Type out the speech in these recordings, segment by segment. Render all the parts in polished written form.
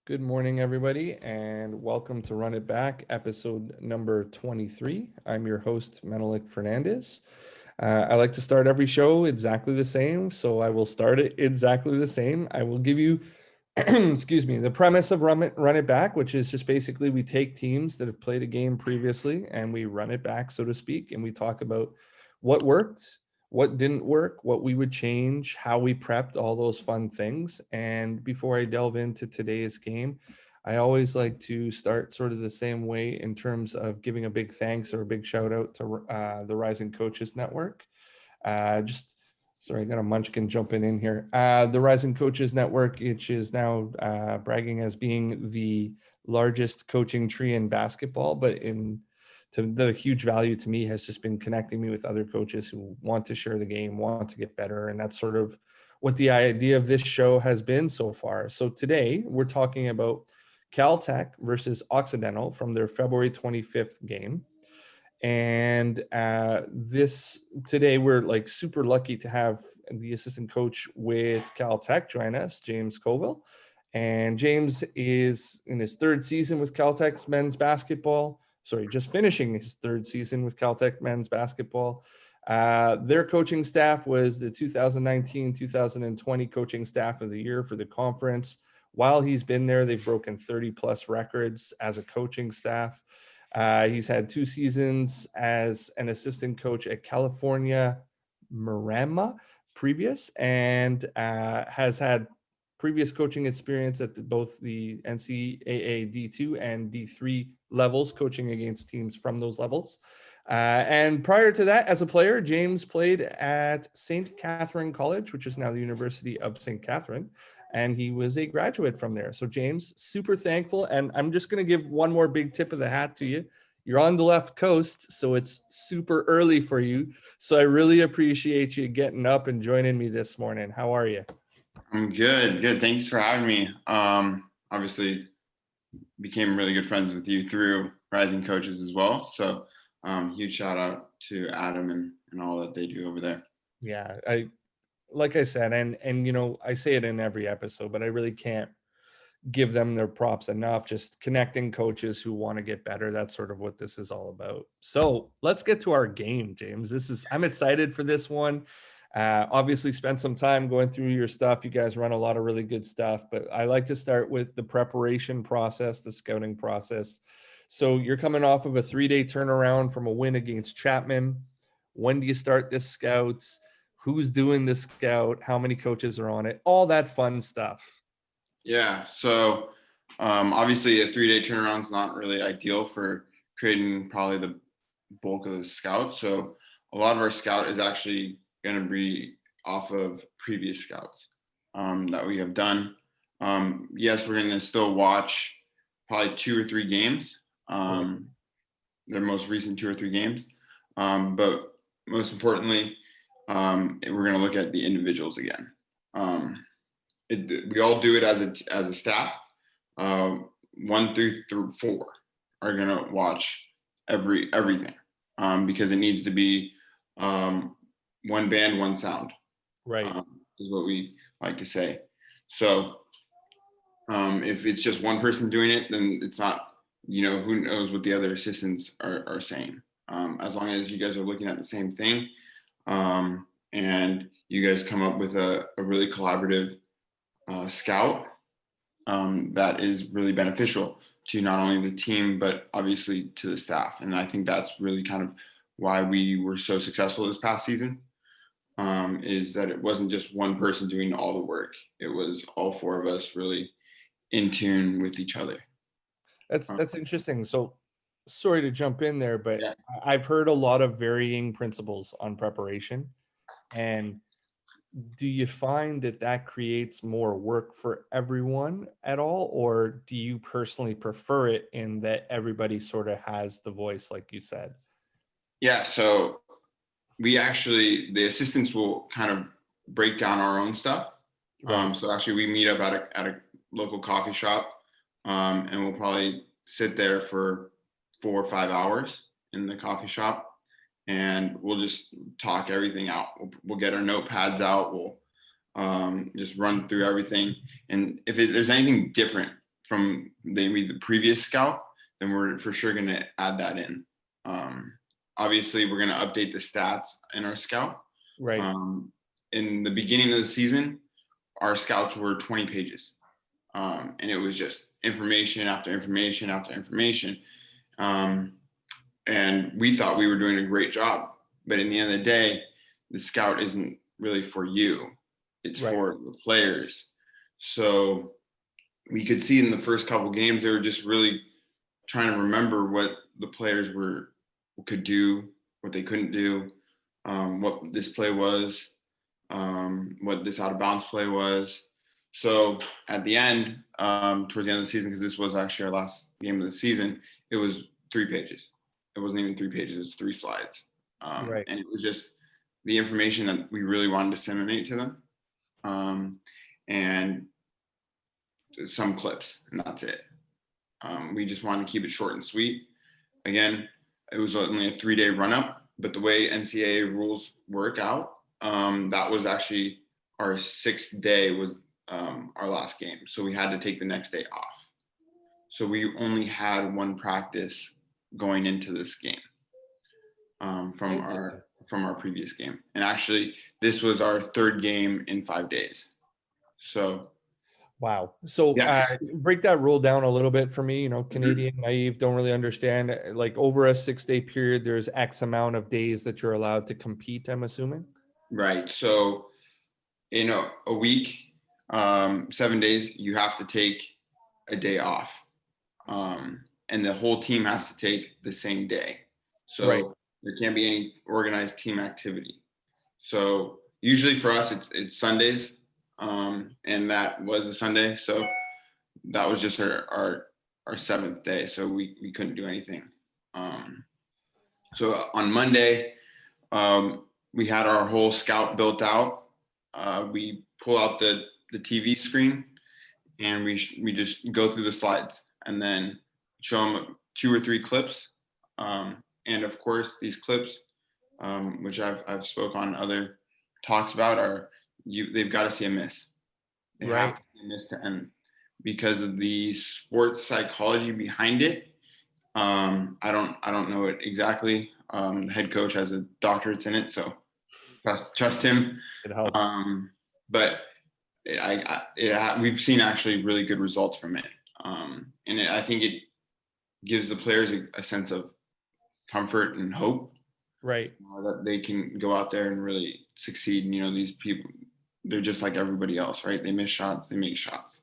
Good morning, everybody, and welcome to Run It Back, episode number 23. I'm your host, Menelik Fernandez. I like to start every show exactly the same, so I will start it exactly the same. I will give you, excuse me, the premise of Run It Back, which is just basically we take teams that have played a game previously and we run it back, so to speak, and we talk about what worked, what didn't work, what we would change, how we prepped, all those fun things. And before I delve into today's game, I always like to start sort of the same way in terms of giving a big thanks or a big shout out to the Rising Coaches Network. Just sorry, I got a munchkin jumping in here. The Rising Coaches Network, which is now bragging as being the largest coaching tree in basketball, but in to the huge value to me has just been connecting me with other coaches who want to share the game, want to get better. And that's sort of what the idea of this show has been so far. So today we're talking about Caltech versus Occidental from their February 25th game. And this today we're like super lucky to have the assistant coach with Caltech join us, James Covell. And James is in his third season with Caltech's men's basketball. Sorry, just finishing his third season with Caltech men's basketball. Their coaching staff was the 2019-2020 coaching staff of the year for the conference. While he's been there, they've broken 30 plus records as a coaching staff. He's had 2 seasons as an assistant coach at California Marama previous, and has had previous coaching experience at both the NCAA D2 and D3 levels, coaching against teams from those levels. And prior to that, as a player, James played at St. Catherine College, which is now the University of St. Catherine, and he was a graduate from there. So James, super thankful. And I'm just going to give one more big tip of the hat to you. You're on the left coast, so it's super early for you. So I really appreciate you getting up and joining me this morning. How are you? I'm good. Good. Thanks for having me. Obviously became really good friends with you through Rising Coaches as well. So huge shout out to Adam and all that they do over there. Yeah, like I said, and I say it in every episode, but I really can't give them their props enough. Just connecting coaches who want to get better. That's sort of what this is all about. So let's get to our game, James. I'm excited for this one. Obviously spent some time going through your stuff. You guys run a lot of really good stuff, but I like to start with the preparation process, the scouting process. So you're coming off of a 3-day turnaround from a win against Chapman. When do you start this scouts? Who's doing the scout? How many coaches are on it? All that fun stuff. Yeah. So obviously a 3-day turnaround is not really ideal for creating probably the bulk of the scout. So a lot of our scout is actually going to be off of previous scouts that we have done. Yes, we're going to still watch probably 2 or 3 games, their most recent 2 or 3 games. But most importantly, we're going to look at the individuals again. We all do it as a staff. 1 through 4 are going to watch everything because it needs to be one band, one sound. Right. Is what we like to say. So if it's just one person doing it, then it's not, who knows what the other assistants are saying. As long as you guys are looking at the same thing and you guys come up with a really collaborative scout, that is really beneficial to not only the team, but obviously to the staff. And I think that's really kind of why we were so successful this past season, is that it wasn't just one person doing all the work. It was all 4 of us really in tune with each other. That's interesting. So sorry to jump in there, but Yeah. I've heard a lot of varying principles on preparation. And do you find that creates more work for everyone at all? Or do you personally prefer it in that everybody sort of has the voice, like you said? Yeah. So the assistants will kind of break down our own stuff. Right. So actually we meet up at a local coffee shop, and we'll probably sit there for 4 or 5 hours in the coffee shop, and we'll just talk everything out. We'll get our notepads out. We'll just run through everything. And if there's anything different from maybe the previous scout, then we're for sure going to add that in. Obviously, we're going to update the stats in our scout. Right. In the beginning of the season, our scouts were 20 pages. And it was just information after information after information. And we thought we were doing a great job. But in the end of the day, the scout isn't really for you. It's for the players. So we could see in the first couple games, they were just really trying to remember what the players could do, what they couldn't do, what this play was, what this out of bounds play was. So at the end, towards the end of the season, because this was actually our last game of the season, it was 3 pages. It wasn't even 3 pages, it was 3 slides. And it was just the information that we really wanted to disseminate to them. And some clips, and that's it. We just wanted to keep it short and sweet. Again, it was only a 3-day run-up, but the way NCAA rules work out, that was actually our 6th day was our last game. So we had to take the next day off. So we only had 1 practice going into this game from our previous game. And actually, this was our 3rd game in 5 days. So wow. So break that rule down a little bit for me. Canadian naive, don't really understand. Like over a 6-day period, there's X amount of days that you're allowed to compete, I'm assuming. Right. So in a week, 7 days, you have to take a day off. And the whole team has to take the same day. So there can't be any organized team activity. So usually for us, it's Sundays. And that was a Sunday. So that was just our 7th day. So we couldn't do anything. So on Monday, we had our whole scout built out. We pull out the TV screen and we just go through the slides and then show them 2 or 3 clips. And of course, these clips, which I've spoke on other talks about, they've got to see a miss. They have to see a miss to end because of the sports psychology behind it. I don't know it exactly. The head coach has a doctorate in it, so trust him. It helps. But we've seen actually really good results from it. And I think it gives the players a sense of comfort and hope. Right. That they can go out there and really succeed. These people, they're just like everybody else, right? They miss shots, they make shots.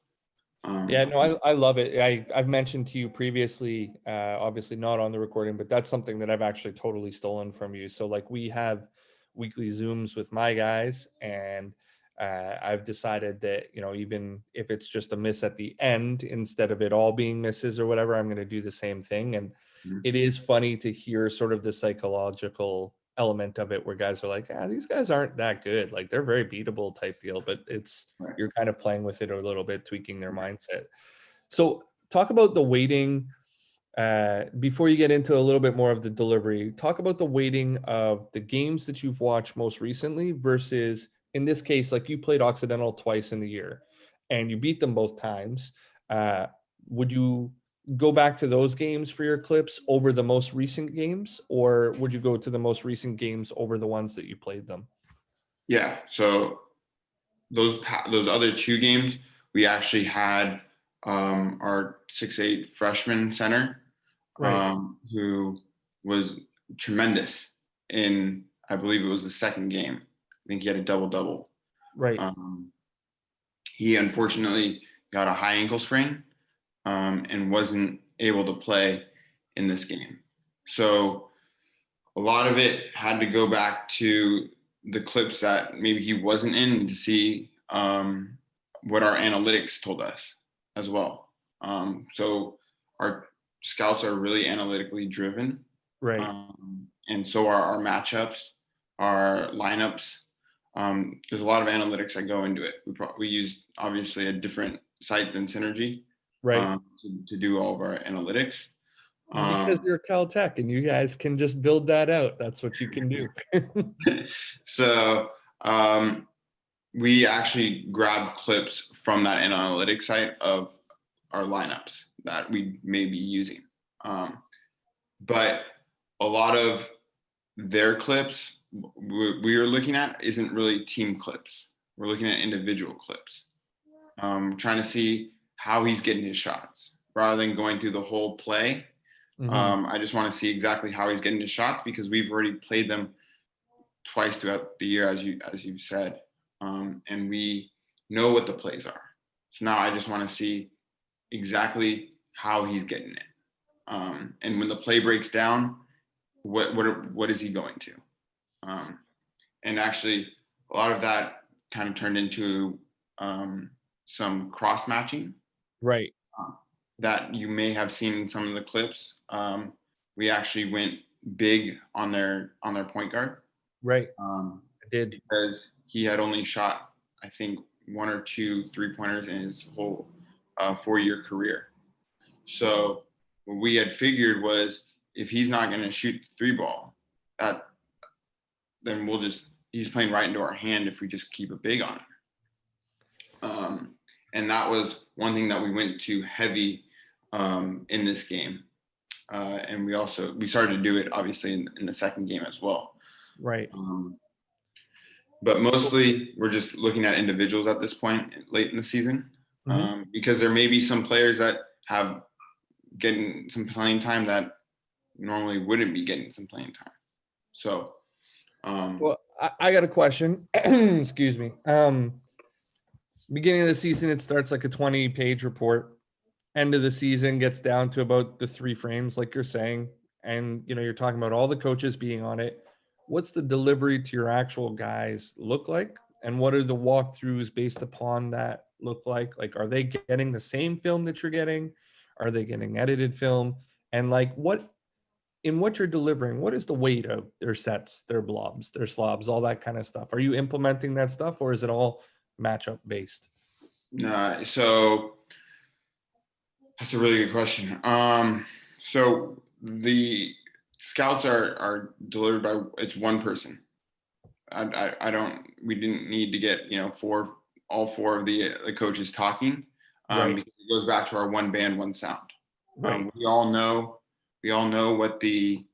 Yeah, no, I love it. I've mentioned to you previously, obviously not on the recording, but that's something that I've actually totally stolen from you. So like we have weekly Zooms with my guys, and I've decided that, even if it's just a miss at the end, instead of it all being misses or whatever, I'm going to do the same thing. And it is funny to hear sort of the psychological element of it where guys are like, these guys aren't that good. Like they're very beatable type deal, but you're kind of playing with it a little bit, tweaking their mindset. So talk about the weighting before you get into a little bit more of the delivery. Talk about the weighting of the games that you've watched most recently versus, in this case, like you played Occidental twice in the year and you beat them both times. Would you go back to those games for your clips over the most recent games, or would you go to the most recent games over the ones that you played them? Yeah. So those other 2 games, we actually had our 6'8" freshman center, who was tremendous in, I believe it was the 2nd game. I think he had a double-double. Right. He unfortunately got a high ankle sprain and wasn't able to play in this game. So a lot of it had to go back to the clips that maybe he wasn't in to see what our analytics told us as well. So our scouts are really analytically driven. Right. And so are our matchups, our lineups. There's a lot of analytics that go into it. We use obviously a different site than Synergy, right, to do all of our analytics. Because you're Caltech and you guys can just build that out. That's what you can do. So we actually grabbed clips from that analytics site of our lineups that we may be using. But a lot of their clips we are looking at isn't really team clips. We're looking at individual clips, trying to see how he's getting his shots rather than going through the whole play. I just want to see exactly how he's getting his shots because we've already played them twice throughout the year, as you've said, and we know what the plays are. So now I just want to see exactly how he's getting it, and when the play breaks down, what is he going to? And actually, a lot of that kind of turned into some cross matching, Right. that you may have seen in some of the clips. We actually went big on their point guard. Right. I did. Because he had only shot, I think, 1 or 2 3-pointers in his whole 4-year career. So what we had figured was if he's not going to shoot the 3 ball, then he's playing right into our hand if we just keep a big on him. And that was one thing that we went to heavy in this game. And we started to do it obviously in the second game as well. Right. But mostly we're just looking at individuals at this point late in the season, because there may be some players that have getting some playing time that normally wouldn't be getting some playing time. So, well, I got a question. Excuse me. Beginning of the season, it starts like a 20-page report. End of the season gets down to about the 3 frames, like you're saying. And, you're talking about all the coaches being on it. What's the delivery to your actual guys look like? And what are the walkthroughs based upon that look like? Like, are they getting the same film that you're getting? Are they getting edited film? And like, what you're delivering, what is the weight of their sets, their blobs, their slobs, all that kind of stuff? Are you implementing that stuff, or is it all matchup based? so that's a really good question. So the scouts are delivered by, it's one person. We didn't need to get, all 4 of the coaches talking, Right. because it goes back to our one band, one sound. Right. We all know what the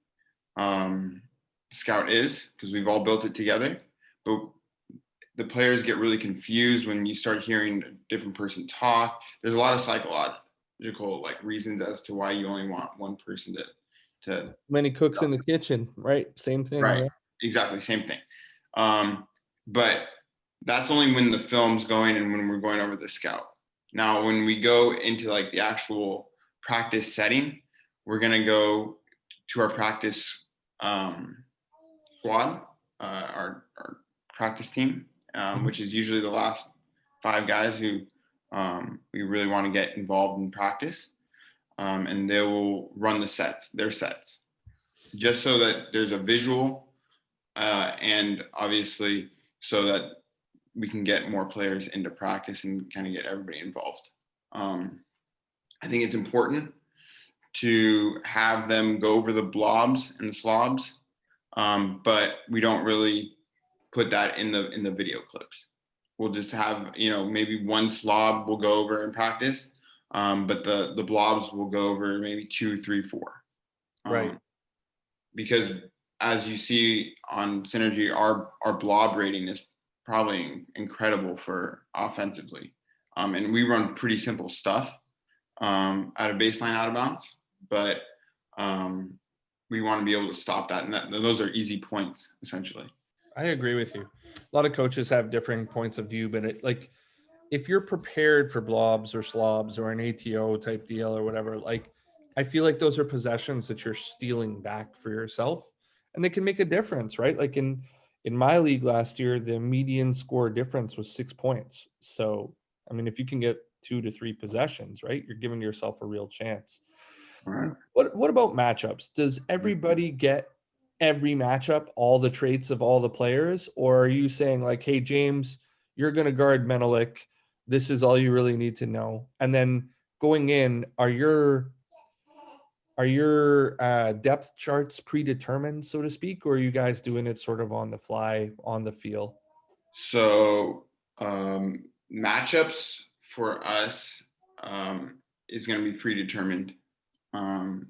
scout is because we've all built it together, but the players get really confused when you start hearing a different person talk. There's a lot of psychological reasons as to why you only want one person to Many cooks in the kitchen, right? Same thing. right. Yeah. Exactly, same thing. But that's only when the film's going and when we're going over the scout. Now, when we go into the actual practice setting, we're going to go to our practice squad, our practice team, which is usually the last 5 guys who we really want to get involved in practice. And they will run their sets, just so that there's a visual, and obviously so that we can get more players into practice and kind of get everybody involved. I think it's important to have them go over the blobs and the slobs, but we don't really put that in the video clips. We'll just have, maybe one slob we'll go over in practice, but the blobs will go over maybe 2, 3, 4. Right. Because as you see on Synergy, our blob rating is probably incredible for offensively. And we run pretty simple stuff out of baseline, out of bounds, but we want to be able to stop that. And those are easy points, essentially. I agree with you. A lot of coaches have differing points of view, but if you're prepared for blobs or slobs or an ATO type deal or whatever, I feel like those are possessions that you're stealing back for yourself, and they can make a difference, right? Like in my league last year, the median score difference was 6 points. So, I mean, if you can get 2 to 3 possessions, right, you're giving yourself a real chance. Right. What about matchups? Does everybody get every matchup, all the traits of all the players? Or are you saying hey, James, you're going to guard Menelik. This is all you really need to know. And then going in, are your depth charts predetermined, so to speak, or are you guys doing it sort of on the fly, on the feel? So matchups for us, is going to be predetermined.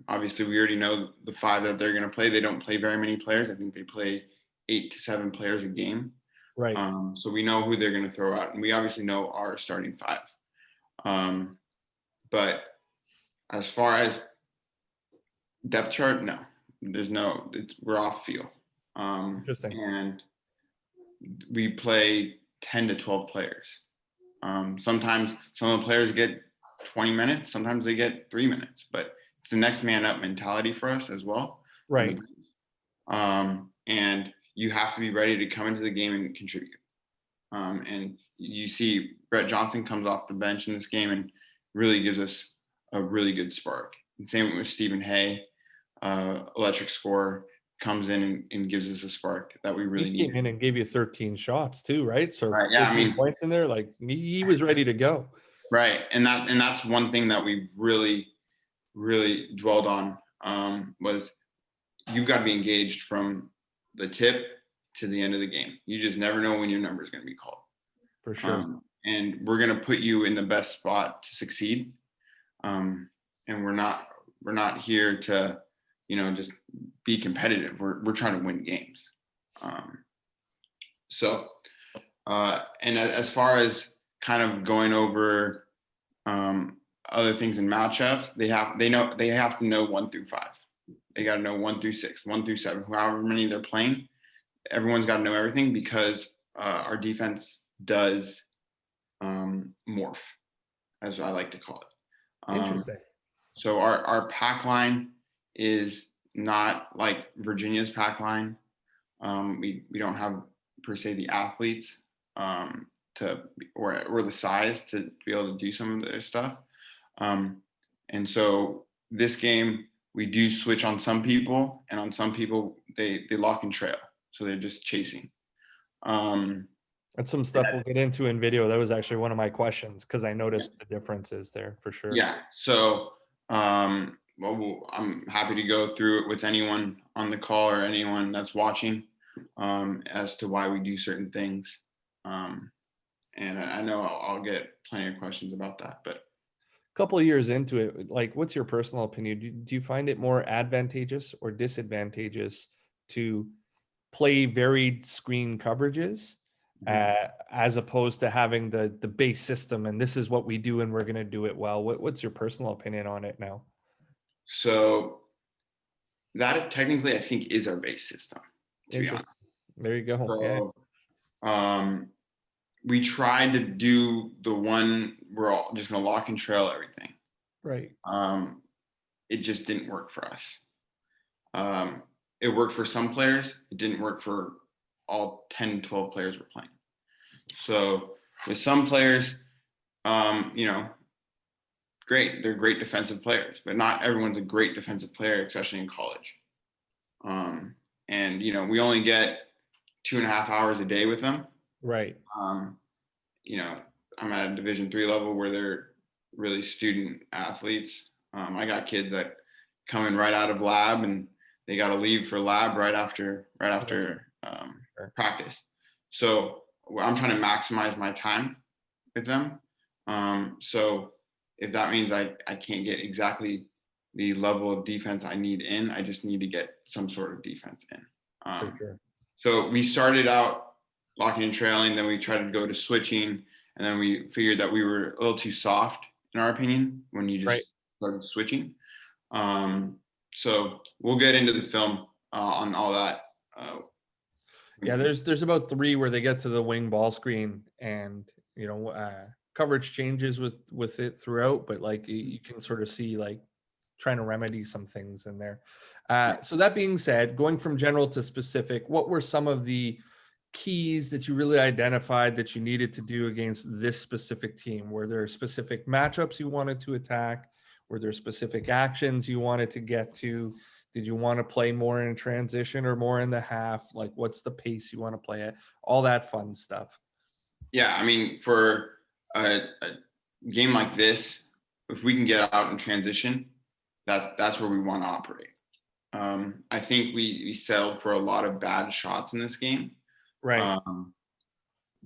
Obviously, we already know the 5 that they're going to play. They don't play very many players. I think they play 8 to 7 players a game. Right. So we know who they're going to throw out, and we obviously know our starting 5. But as far as depth chart, no, we're off field. Interesting. And we play 10 to 12 players. Sometimes some of the players get 20 minutes, sometimes they get 3 minutes, but it's the next man up mentality for us as well. Right. And you have to be ready to come into the game and contribute. And you see Brett Johnson comes off the bench in this game and really gives us a really good spark. And same with Stephen Hay, electric scorer, comes in and gives us a spark that we really He need. came in and gave you 13 shots too, right? So right, yeah, 14 points in there, like he was ready to go. Right, and that's one thing that we've really dwelled on, was you've got to be engaged from the tip to the end of the game. You just never know when your number is going to be called. For sure. And we're going to put you in the best spot to succeed. And we're not here to, just be competitive. We're trying to win games. And as far as kind of going over other things in matchups, they have to know 1 through 5. They got to know 1 through 6, 1 through 7, however many they're playing. Everyone's got to know everything, because our defense does morph, as I like to call it. Interesting. So our pack line is not like Virginia's pack line. We don't have per se the athletes or the size to be able to do some of this stuff. And so this game we do switch on some people, and on some people they lock and trail, so they're just chasing. That's some stuff we'll get into in video. That was actually one of my questions, because I noticed the differences there for sure. Yeah. So, well, I'm happy to go through it with anyone on the call or anyone that's watching, as to why we do certain things. And I know I'll get plenty of questions about that, but a couple of years into it, like, what's your personal opinion? Do you find it more advantageous or disadvantageous to play varied screen coverages, as opposed to having the base system and this is what we do and we're going to do it well? What's your personal opinion on it now? So that technically I think is our base system, to be honest. There you go. So, we tried to do the one we're all just going to lock and trail everything. Right. It just didn't work for us. It worked for some players. It didn't work for all 10, 12 players we're playing. So with some players, great. They're great defensive players, but not everyone's a great defensive player, especially in college. And, we only get 2.5 hours a day with them. Right. I'm at a Division III level where they're really student athletes. I got kids that come in right out of lab and they got to leave for lab right after practice. So I'm trying to maximize my time with them. So if that means I can't get exactly the level of defense I need in, I just need to get some sort of defense in. For sure. So we started out locking and trailing, then we tried to go to switching, and then we figured that we were a little too soft, in our opinion, when you just started switching. So we'll get into the film on all that. Yeah, there's about 3 where they get to the wing ball screen, and coverage changes with it throughout, but like you can sort of see like trying to remedy some things in there. So that being said, going from general to specific, what were some of the keys that you really identified that you needed to do against this specific team? Were there specific matchups you wanted to attack? Were there specific actions you wanted to get to? Did you want to play more in transition or more in the half? Like, what's the pace you want to play at? All that fun stuff. Yeah, I mean, for a game like this, if we can get out in transition, that's where we want to operate. I think we settled for a lot of bad shots in this game. Right.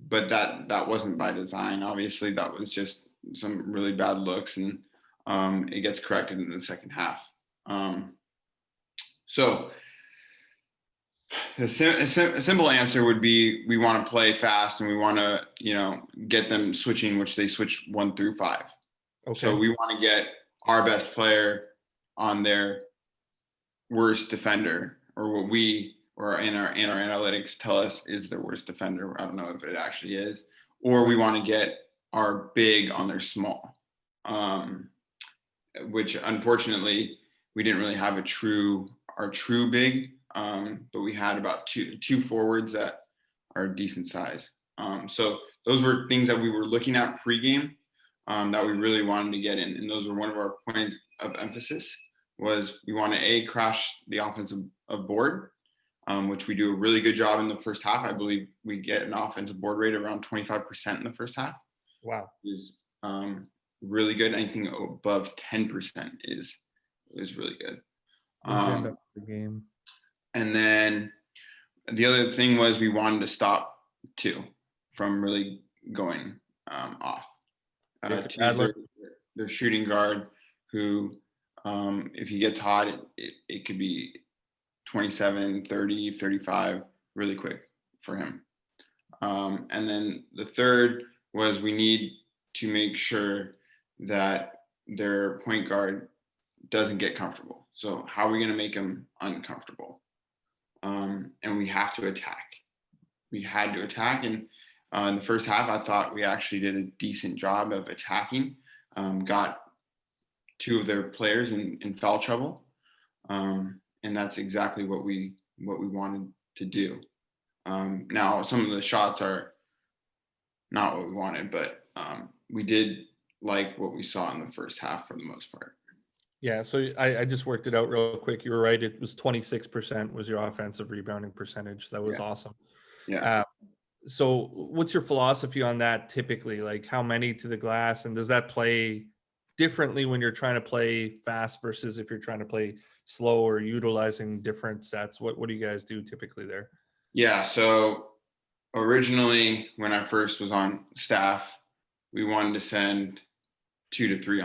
But that wasn't by design. Obviously, that was just some really bad looks, and it gets corrected in the second half. So a simple answer would be we want to play fast and we want to, get them switching, which they switch 1 through 5. Okay. So we want to get our best player on their worst defender, or what we or in our analytics tell us is their worst defender. I don't know if it actually is, or we want to get our big on their small, which unfortunately we didn't really have our true big, but we had about two forwards that are decent size. So those were things that we were looking at pregame, that we really wanted to get in, and those were one of our points of emphasis. Was we want to crash the offensive board, which we do a really good job in the first half. I believe we get an offensive board rate around 25% in the first half. Wow, is really good. Anything above 10% is really good. Agenda for the game. And then the other thing was we wanted to stop 2 from really going off. Two's their shooting guard, who if he gets hot, it could be 27, 30, 35 really quick for him. And then the third was we need to make sure that their point guard doesn't get comfortable. So how are we going to make him uncomfortable? And we have to attack. We had to attack. And in the first half, I thought we actually did a decent job of attacking. Got 2 of their players in foul trouble. And that's exactly what we wanted to do. Now, some of the shots are not what we wanted, but we did like what we saw in the first half for the most part. Yeah, so I just worked it out real quick. You were right. It was 26% was your offensive rebounding percentage. That was awesome. Yeah. So what's your philosophy on that typically? Like how many to the glass, and does that play differently when you're trying to play fast versus if you're trying to play slow or utilizing different sets? What do you guys do typically there? Yeah, so originally when I first was on staff, we wanted to send 2 to 3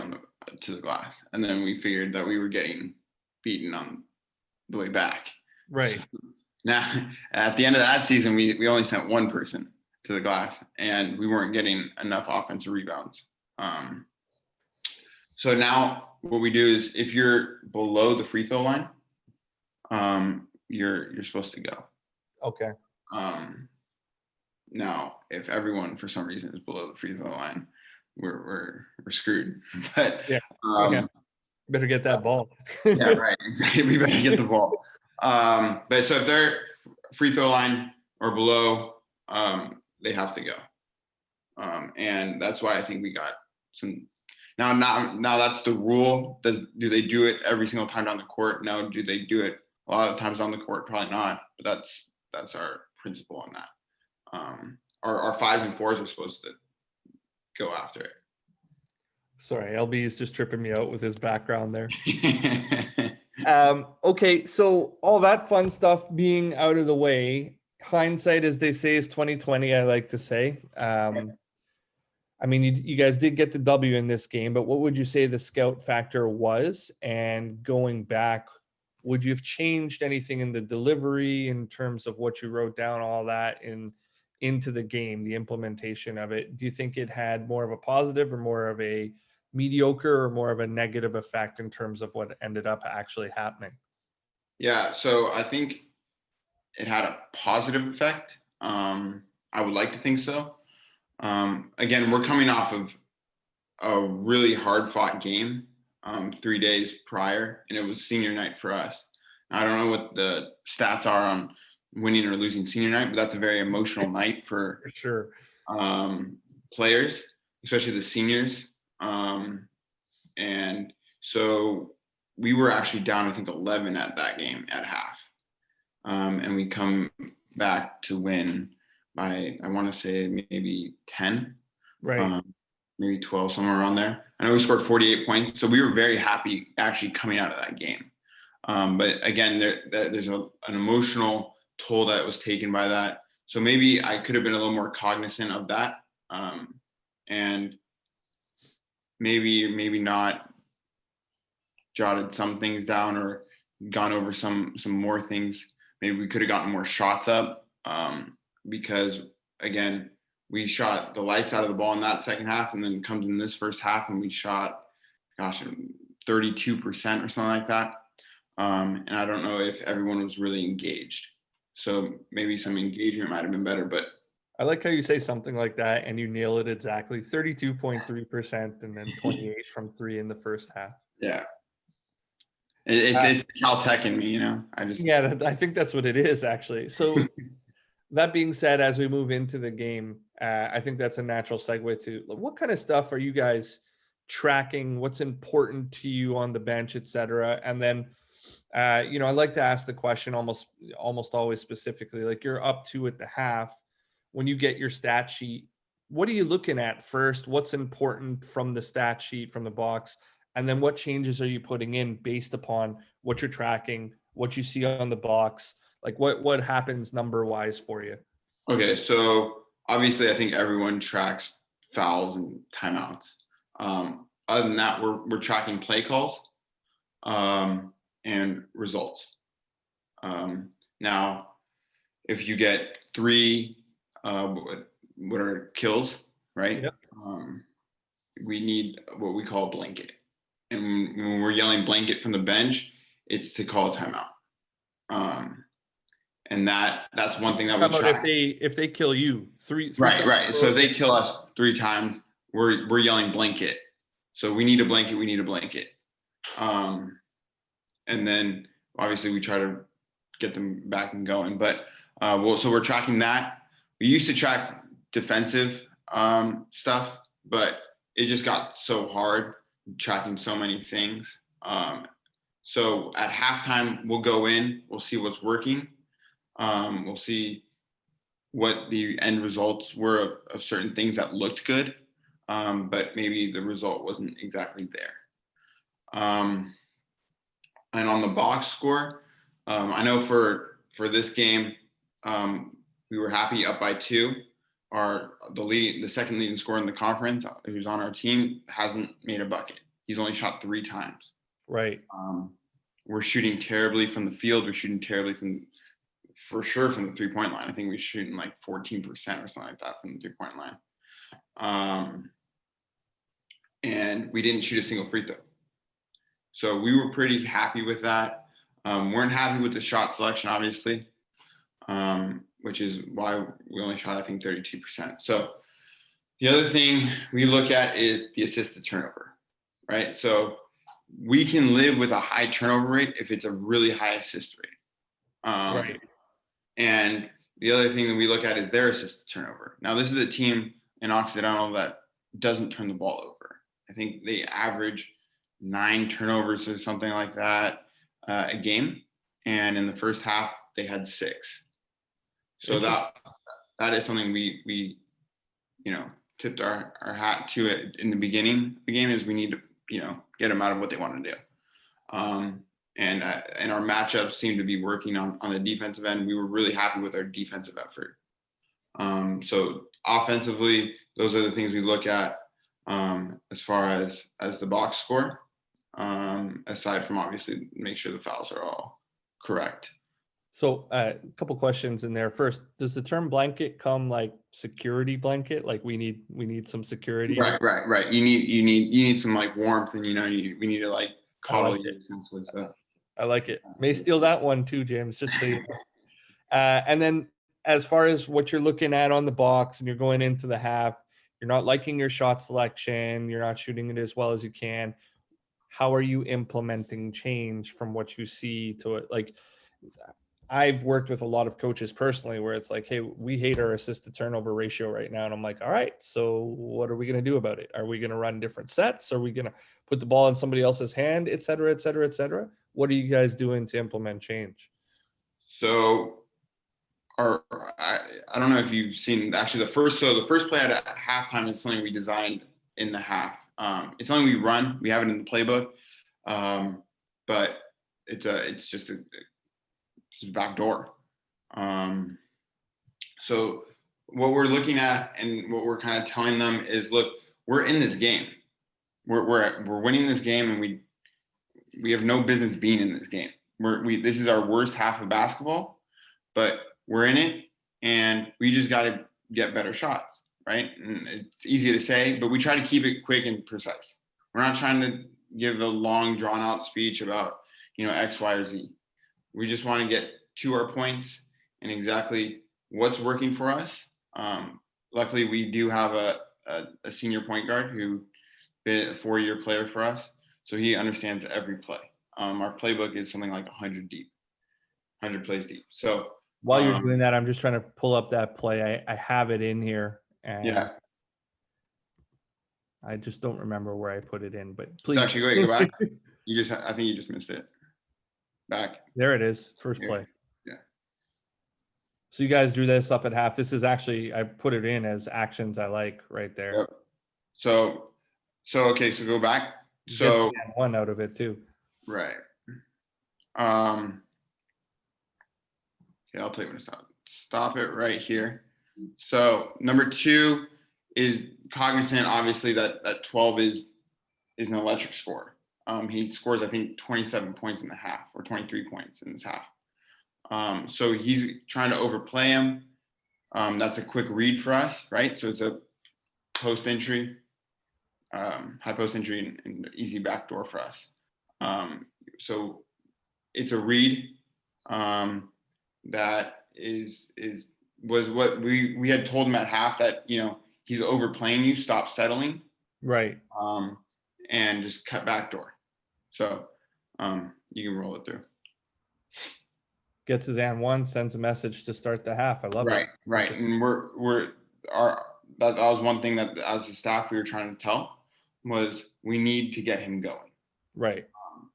to the glass, and then we figured that we were getting beaten on the way back. Right. So now at the end of that season, we only sent 1 person to the glass, and we weren't getting enough offensive rebounds. So now what we do is if you're below the free throw line, you're supposed to go. Okay. Now, if everyone for some reason is below the free throw line, we're screwed. But Better get that ball. Yeah, right. Exactly. We better get the ball. But so if they're free throw line or below, they have to go. And that's why I think we got some. Now that's the rule. Do they do it every single time down the court? No. Do they do it a lot of times on the court? Probably not. But that's our principle on that. Our 5s and 4s are supposed to go after it. Sorry, LB is just tripping me out with his background there. Okay, so all that fun stuff being out of the way, hindsight, as they say, is 2020. I like to say. I mean, you guys did get the W in this game, but what would you say the scout factor was? And going back, would you have changed anything in the delivery in terms of what you wrote down, all that into the game, the implementation of it? Do you think it had more of a positive or more of a mediocre or more of a negative effect in terms of what ended up actually happening? Yeah, so I think it had a positive effect. I would like to think so. Again, we're coming off of a really hard fought game 3 days prior, and it was senior night for us. I don't know what the stats are on winning or losing senior night, but that's a very emotional night for sure. Players, especially the seniors. And so we were actually down, I think, 11 at that game at half. And we come back to win by, I want to say maybe 10, right? Maybe 12, somewhere around there. I know we scored 48 points. So we were very happy actually coming out of that game. But again, there's an emotional toll that was taken by that. So maybe I could have been a little more cognizant of that. And maybe not jotted some things down or gone over some more things. Maybe we could have gotten more shots up, because again, we shot the lights out of the ball in that second half, and then comes in this first half and we shot, 32% or something like that. And I don't know if everyone was really engaged. So maybe some engagement might have been better, but I like how you say something like that and you nail it exactly. 32.3% and then 28 from 3 in the first half. yeah, it's Caltech in me, Yeah, I think that's what it is actually. So that being said, as we move into the game, I think that's a natural segue to what kind of stuff are you guys tracking? What's important to you on the bench, et cetera? And then, I like to ask the question almost always specifically, like you're up 2 at the half. When you get your stat sheet, what are you looking at first? What's important from the stat sheet, from the box? And then what changes are you putting in based upon what you're tracking, what you see on the box? Like what happens number wise for you? Okay, so obviously I think everyone tracks fouls and timeouts. Other than that, we're tracking play calls, and results. Now, if you get 3, what are kills, right? Yep. We need what we call a blanket. And when we're yelling blanket from the bench, it's to call a timeout. And that's one thing that we track. If they kill you three Right. So if they kill us 3 times, we're yelling blanket. So we need a blanket. And then obviously we try to get them back and going. But so we're tracking that. We used to track defensive stuff, but it just got so hard tracking so many things. So at halftime, we'll go in, we'll see what's working. We'll see what the end results were of certain things that looked good, but maybe the result wasn't exactly there. And on the box score, I know for this game, we were happy up by 2. The second leading scorer in the conference, who's on our team, hasn't made a bucket. He's only shot 3 times. Right. We're shooting terribly from the field. We're shooting terribly for sure from the 3-point line. I think we're shooting like 14% or something like that from the 3-point line. And we didn't shoot a single free throw. So we were pretty happy with that. Weren't happy with the shot selection, obviously, which is why we only shot, I think, 32%. So the other thing we look at is the assist to turnover, right? So we can live with a high turnover rate if it's a really high assist rate. Right. And the other thing that we look at is their assist to turnover. Now, this is a team in Occidental that doesn't turn the ball over. I think they average 9 turnovers or something like that a game. And in the first half, they had 6. So that is something we tipped our hat to it in the beginning of the game, is we need to, get them out of what they want to do. And our matchups seem to be working on the defensive end. We were really happy with our defensive effort. So offensively, those are the things we look at as far as the box score, aside from obviously make sure the fouls are all correct. So a couple questions in there. First, does the term blanket come like security blanket? Like we need some security. Right. You need some like warmth, and we need to like coddle you essentially. So I like it. May steal that one too, James, just so you know. And then as far as what you're looking at on the box and you're going into the half, you're not liking your shot selection, you're not shooting it as well as you can. How are you implementing change from what you see to it? Like I've worked with a lot of coaches personally where it's like, hey, we hate our assist to turnover ratio right now. And I'm like, all right, so what are we going to do about it? Are we going to run different sets? Are we going to put the ball in somebody else's hand, et cetera, et cetera, et cetera? What are you guys doing to implement change? So I don't know if you've seen actually the first play at halftime is something we designed in the half. It's something we run. We have it in the playbook, but it's just a back door. So what we're looking at and what we're kind of telling them is, look, we're in this game. We're winning this game, and we have no business being in this game. This is our worst half of basketball, but we're in it, and we just got to get better shots, right? And it's easy to say, but we try to keep it quick and precise. We're not trying to give a long, drawn-out speech about, X, Y, or Z. We just want to get to our points and exactly what's working for us. Luckily, we do have a senior point guard who been a 4-year player for us, so he understands every play. Our playbook is something like 100 deep, 100 plays deep. So while you're doing that, I'm just trying to pull up that play. I have it in here, and yeah, I just don't remember where I put it in. But please, it's actually go back. I think you just missed it. Back. There it is, first Here. play. Yeah. So you guys drew this up at half. This is actually, I put it in as actions I like right there. Yep. So okay, so go back. So one out of it too. Right. Okay, I'll tell you when to stop. Stop it right here. So number 2 is cognizant, obviously, that 12 is an electric score. He scores, I think, 27 points in the half, or 23 points in this half. So he's trying to overplay him. That's a quick read for us, right? So it's a post entry, high post entry, and easy backdoor for us. So it's a read that was what we had told him at half, that he's overplaying you, stop settling, right, and just cut backdoor. So you can roll it through. Gets his and one, sends a message to start the half. I love it. Right. And that was one thing that as a staff we were trying to tell, was we need to get him going. Right.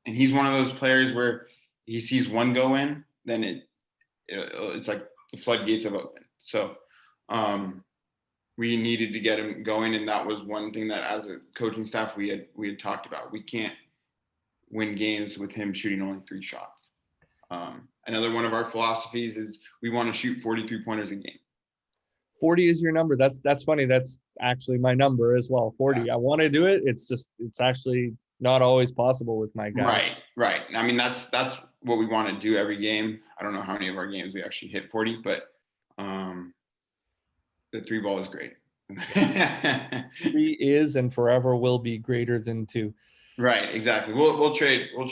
And he's one of those players where he sees one go in, then it's like the floodgates have opened. So we needed to get him going, and that was one thing that as a coaching staff we had talked about. We can't win games with him shooting only 3 shots. Another one of our philosophies is we want to shoot 43 pointers a game. 40 is your number. That's funny. That's actually my number as well. 40. Yeah. I want to do it. It's actually not always possible with my guys. Right. I mean, that's what we want to do every game. I don't know how many of our games we actually hit 40, but the 3 ball is great. 3 is and forever will be greater than 2. Right. Exactly. We'll trade 3s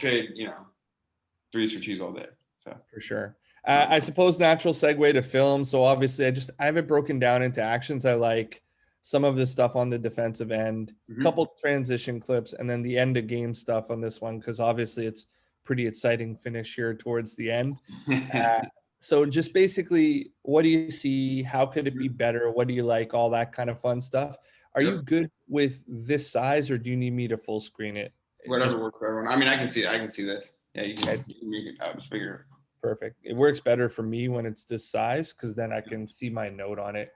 for 2s all day. So for sure. I suppose natural segue to film. So obviously I have it broken down into actions I like, some of the stuff on the defensive end, a couple transition clips, and then the end of game stuff on this one, because obviously it's pretty exciting finish here towards the end. So just basically, what do you see? How could it be better? What do you like? All that kind of fun stuff. Are you good with this size, or do you need me to full screen it? Whatever works for everyone. I mean, I can see this. Yeah, you can make it bigger. Perfect. It works better for me when it's this size, because then I can see my note on it.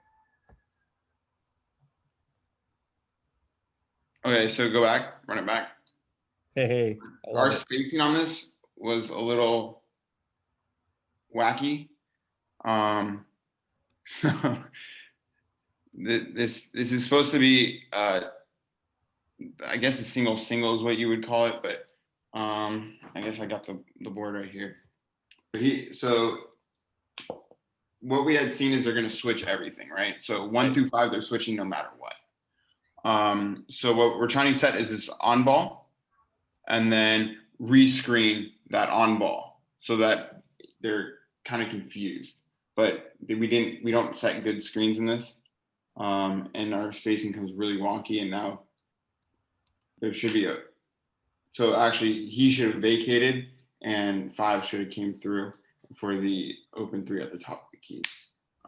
Okay, so go back, run it back. Hey. Our spacing on this was a little wacky. So this is supposed to be, I guess a single is what you would call it, but I guess I got the board right here. So what we had seen is they're going to switch everything, right? So 1 through 5, they're switching no matter what. So what we're trying to set is this on ball, and then rescreen that on ball so that they're kind of confused. But we don't set good screens in this, and our spacing comes really wonky. And now there should be so actually he should have vacated, and 5 should have came through for the open 3 at the top of the key.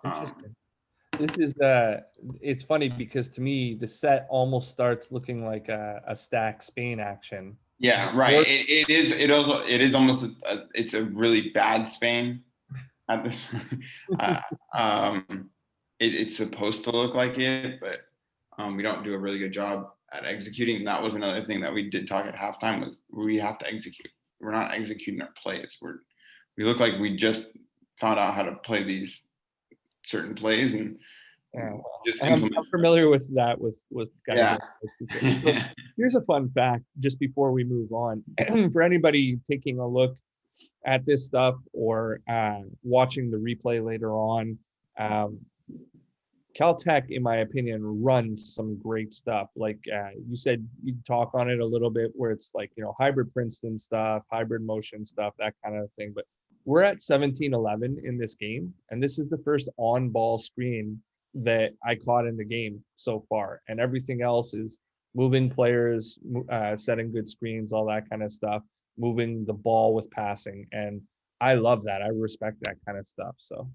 Interesting. This is it's funny because to me the set almost starts looking like a stack Spain action. Yeah, right. It is almost it's a really bad Spain. It's supposed to look like it, but we don't do a really good job at executing. And that was another thing that we did talk at halftime, was we have to execute. We're not executing our plays. We look like we just found out how to play these certain plays, and Yeah, well, just I'm implement. familiar with that with guys. Yeah. So here's a fun fact just before we move on. For anybody taking a look at this stuff or watching the replay later on, Caltech, in my opinion, runs some great stuff. Like you said, you talk on it a little bit where it's like, hybrid Princeton stuff, hybrid motion stuff, that kind of thing. But we're at 17-11 in this game, and this is the first on-ball screen that I caught in the game so far. And everything else is moving players, setting good screens, all that kind of stuff, moving the ball with passing. And I love that. I respect that kind of stuff. So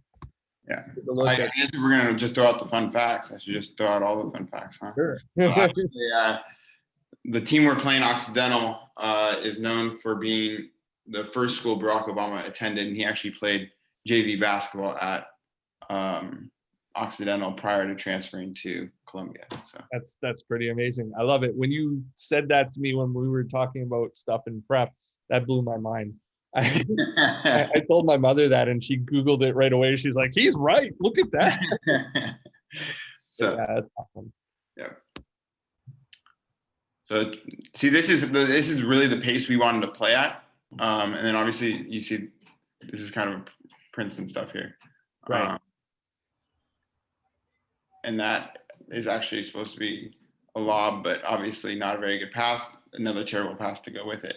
yeah, I guess if we're gonna just throw out the fun facts, I should just throw out all the fun facts, huh? Sure. So actually, the team we're playing, Occidental, is known for being the first school Barack Obama attended, and he actually played JV basketball at Occidental prior to transferring to Columbia. So that's pretty amazing. I love it. When you said that to me when we were talking about stuff in prep, that blew my mind. I told my mother that, and she Googled it right away. She's like, "He's right. Look at that." So yeah, that's awesome. Yeah. So see, this is really the pace we wanted to play at, and then obviously you see this is kind of Princeton stuff here, right? And that is actually supposed to be a lob, but obviously not a very good pass. Another terrible pass to go with it.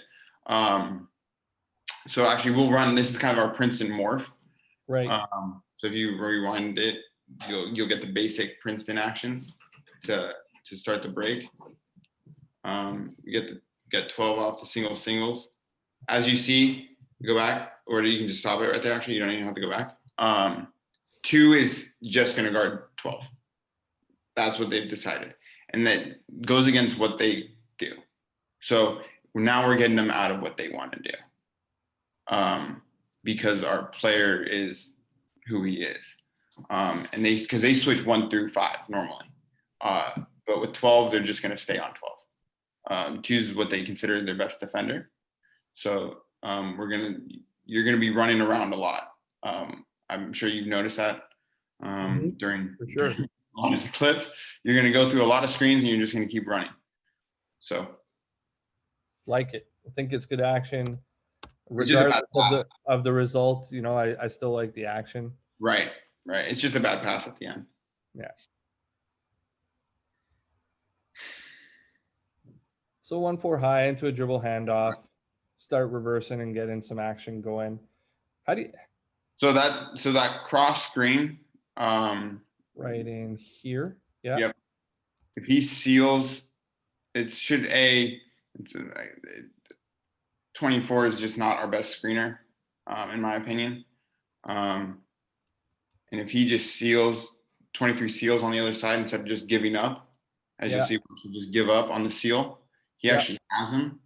So actually, we'll run. This is kind of our Princeton morph, right? So if you rewind it, you'll get the basic Princeton actions to start the break. You get 12 off the singles. As you see, you go back, or you can just stop it right there. Actually, you don't even have to go back. 2 is just going to guard 12. That's what they've decided, and that goes against what they do. So now we're getting them out of what they want to do, because our player is who he is, and because they switch 1 through 5 normally, but with 12 they're just going to stay on 12. 2 is what they consider their best defender. So you're gonna be running around a lot. I'm sure you've noticed that during For sure. a lot of the clips. You're going to go through a lot of screens and you're just going to keep running. So, like it. I think it's good action, regardless of the results. I still like the action. Right. It's just a bad pass at the end. Yeah. So 1-4 high into a dribble handoff, start reversing and getting some action going. How do you? So that cross screen. Right in here. Yeah. Yep. If he seals, it should 24 is just not our best screener, in my opinion. And if he just seals, 23 seals on the other side instead of just giving up, as you see, just give up on the seal. He actually has him.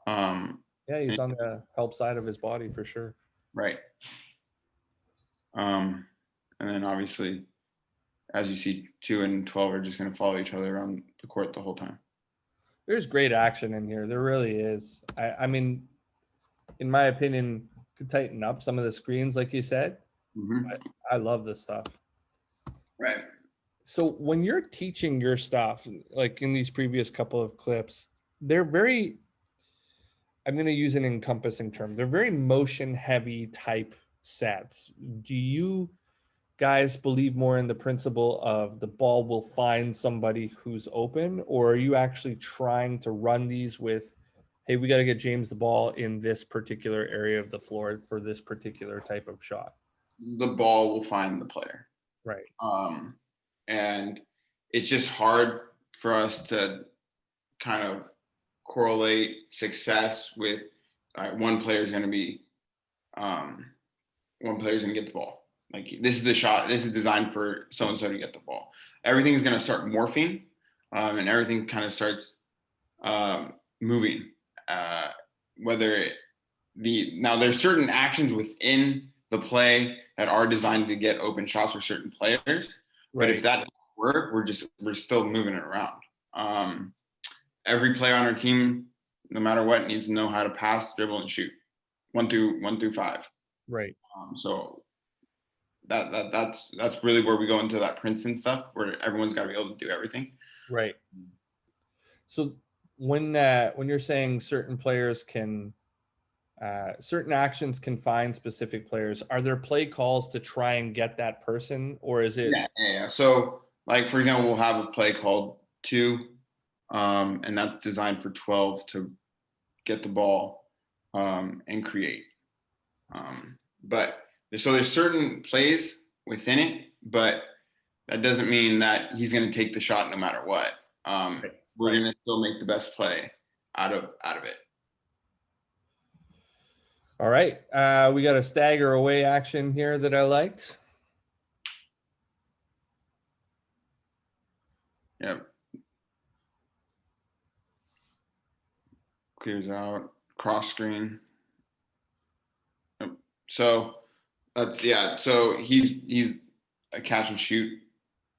Yeah, he's on the help side of his body for sure. Right. And then obviously, as you see, 2 and 12 are just going to follow each other around the court the whole time. There's great action in here. There really is. I mean, in my opinion, could tighten up some of the screens, like you said. Mm-hmm. I love this stuff. Right. So when you're teaching your stuff, like in these previous couple of clips, they're very, I'm going to use an encompassing term. They're very motion heavy type sets. Do you guys believe more in the principle of the ball will find somebody who's open, or are you actually trying to run these with, hey, we got to get James the ball in this particular area of the floor for this particular type of shot? The ball will find the player. Right. And it's just hard for us to kind of correlate success with one player is going to be one player is going to get the ball. Like, this is the shot. This is designed for so-and-so to get the ball. Everything's going to start morphing, and everything kind of starts moving. Now there's certain actions within the play that are designed to get open shots for certain players. Right. But if that doesn't work, we're still moving it around. Every player on our team, no matter what, needs to know how to pass, dribble, and shoot 1 through 5. Right. So that's really where we go into that Princeton stuff, where everyone's got to be able to do everything. Right. So when you're saying certain players can, certain actions can find specific players, are there play calls to try and get that person, or is it? Yeah. So, like for example, we'll have a play called 2, and that's designed for 12 to get the ball and create. But so there's certain plays within it, but that doesn't mean that he's going to take the shot no matter what. We're Right. going to still make the best play out of it. All right. We got a stagger away action here that I liked. Yep. Clears out, cross screen. Yep. So so he's a catch and shoot,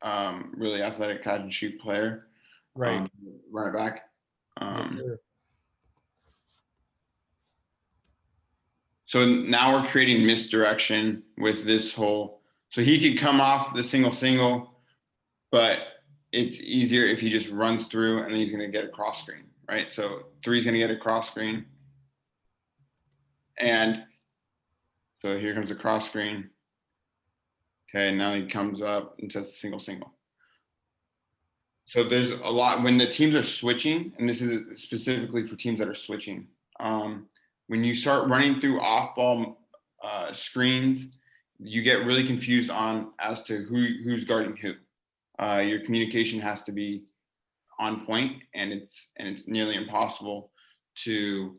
really athletic catch and shoot player. Right. Run it back. Yes, sir. So now we're creating misdirection with this whole. So he could come off the single, but it's easier if he just runs through and then he's going to get a cross screen, right? So 3's going to get a cross screen. And so here comes the cross screen. Okay, now he comes up and sets a single. So there's a lot when the teams are switching, and this is specifically for teams that are switching. When you start running through off-ball screens, you get really confused as to who's guarding who. Your communication has to be on point, and it's nearly impossible to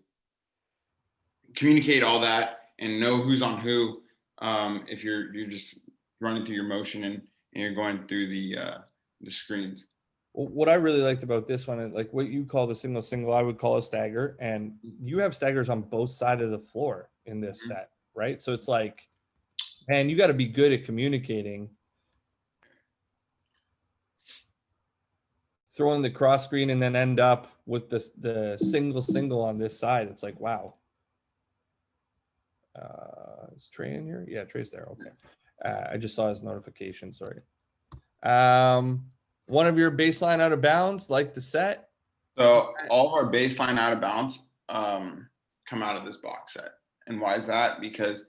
communicate all that and know who's on who if you're just running through your motion and you're going through the screens. What I really liked about this one, like what you call the single, I would call a stagger, and you have staggers on both sides of the floor in this set, right? So it's like, man, you got to be good at communicating. Throwing the cross screen and then end up with the single on this side. It's like, wow. Is Trey in here? Yeah, Trey's there. Okay. I just saw his notification. Sorry. One of your baseline out of bounds, like the set. So all of our baseline out of bounds come out of this box set. And why is that? Because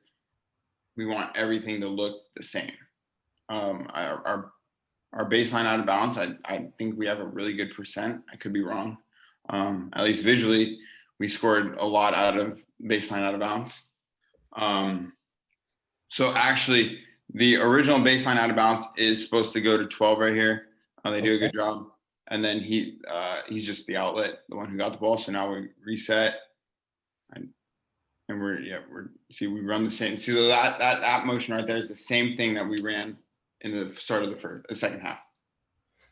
we want everything to look the same. Our baseline out of bounds, I think we have a really good percent. I could be wrong. At least visually, we scored a lot out of baseline out of bounds. So actually, the original baseline out of bounds is supposed to go to 12 right here. They do a good job. And then he's just the outlet, the one who got the ball. So now we reset. And we run the same. See that motion right there is the same thing that we ran in the start of the second half.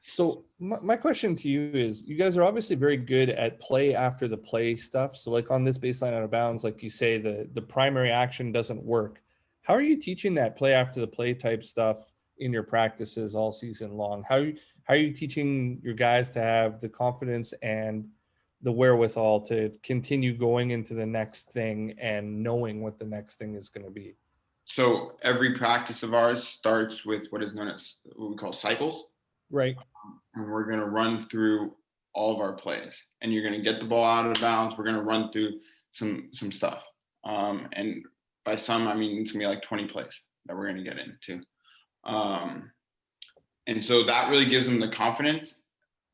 So my question to you is, you guys are obviously very good at play after the play stuff. So like on this baseline out of bounds, like you say, the primary action doesn't work. How are you teaching that play after the play type stuff in your practices all season long? How are you teaching your guys to have the confidence and the wherewithal to continue going into the next thing and knowing what the next thing is going to be? So every practice of ours starts with what is known as what we call cycles. Right. And we're going to run through all of our plays, and you're going to get the ball out of bounds. We're going to run through some stuff. And by some, I mean, it's going to be like 20 plays that we're going to get into. And so that really gives them the confidence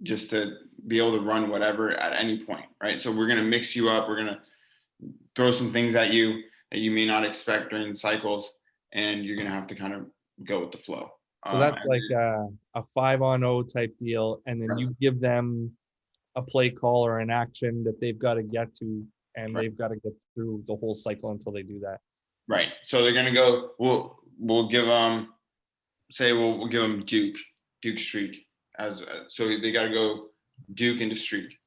just to be able to run whatever at any point, right? So we're going to mix you up. We're going to throw some things at you that you may not expect during cycles, and you're going to have to kind of go with the flow. So that's like a 5-on-0 type deal. And then you give them a play call or an action that they've got to get to, and they've got to get through the whole cycle until they do that. Right. So they're going to go, we'll give them, we'll give them Duke streak so they got to go Duke into streak.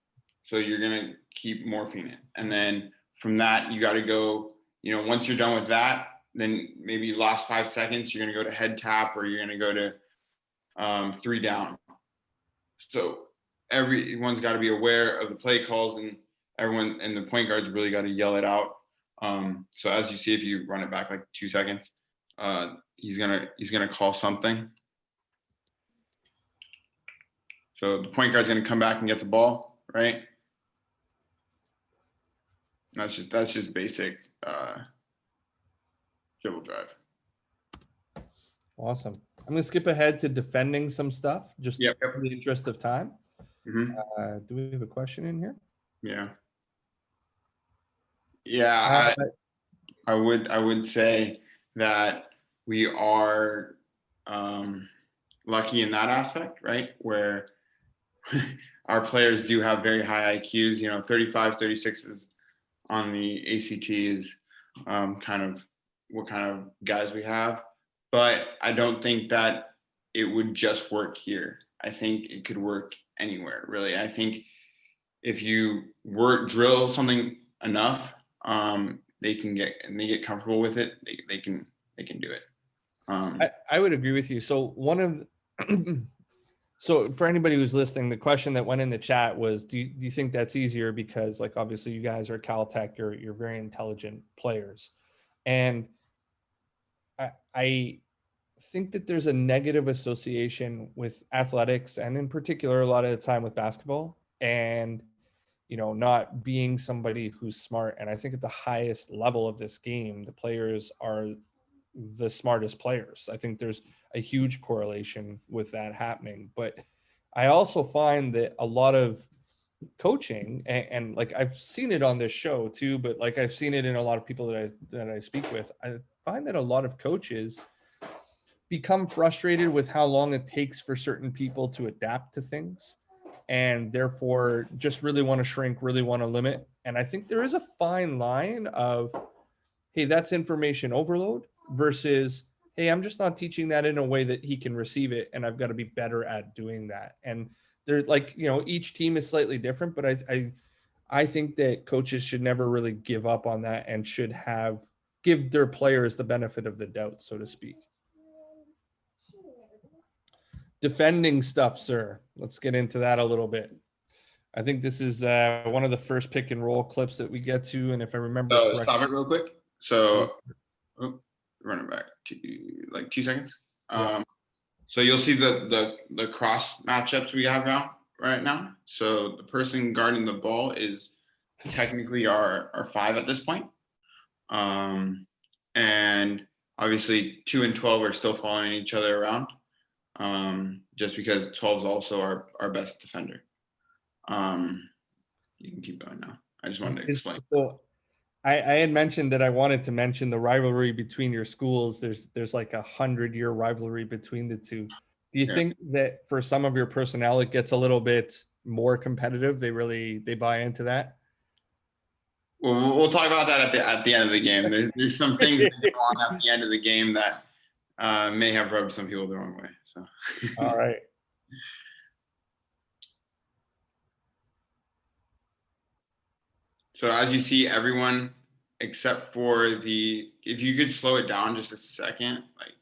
So you're going to keep morphing it. And then from that, you got to go, once you're done with that, then maybe last 5 seconds, you're going to go to head tap, or you're going to go to 3 down. So everyone's got to be aware of the play calls, and everyone and the point guards really got to yell it out. So as you see, if you run it back like 2 seconds, he's gonna call something. So the point guard's gonna come back and get the ball, right? That's just basic dribble drive. Awesome. I'm going to skip ahead to defending some stuff, just Yep. in the interest of time. Mm-hmm. Do we have a question in here? Yeah. Yeah, I would say that we are lucky in that aspect, right? Where our players do have very high IQs, 35s, 36s on the ACT is kind of what kind of guys we have. But I don't think that it would just work here. I think it could work anywhere, really. I think if you drill something enough, they get comfortable with it. They can do it. I would agree with you. So so for anybody who's listening, the question that went in the chat was, do you think that's easier? Because like, obviously you guys are Caltech, you're very intelligent players. And I think that there's a negative association with athletics, and in particular, a lot of the time with basketball, and not being somebody who's smart. And I think at the highest level of this game, the players are the smartest players. I think there's a huge correlation with that happening. But I also find that a lot of coaching, and like I've seen it on this show too, but like I've seen it in a lot of people that I speak with, I find that a lot of coaches become frustrated with how long it takes for certain people to adapt to things, and therefore just really want to shrink, really want to limit. And I think there is a fine line of, hey, that's information overload versus, hey, I'm just not teaching that in a way that he can receive it, and I've got to be better at doing that. And they're like, each team is slightly different, but I think that coaches should never really give up on that and should give their players the benefit of the doubt, so to speak. Defending stuff, sir. Let's get into that a little bit. I think this is one of the first pick and roll clips that we get to, and if I remember correctly, stop it real quick. So, run it back to like 2 seconds. Yeah. So you'll see the cross matchups we have right now. So the person guarding the ball is technically our 5 at this point. And obviously 2 and 12 are still following each other around. Just because 12 is also our best defender. You can keep going now. I just wanted to explain. So I had mentioned that I wanted to mention the rivalry between your schools. There's like 100-year rivalry between the two. Do you think that for some of your personnel, it gets a little bit more competitive? They buy into that? Well, we'll talk about that at the end of the game. There's some things that go on at the end of the game that may have rubbed some people the wrong way. So. All right. So as you see, everyone except for if you could slow it down just a second, like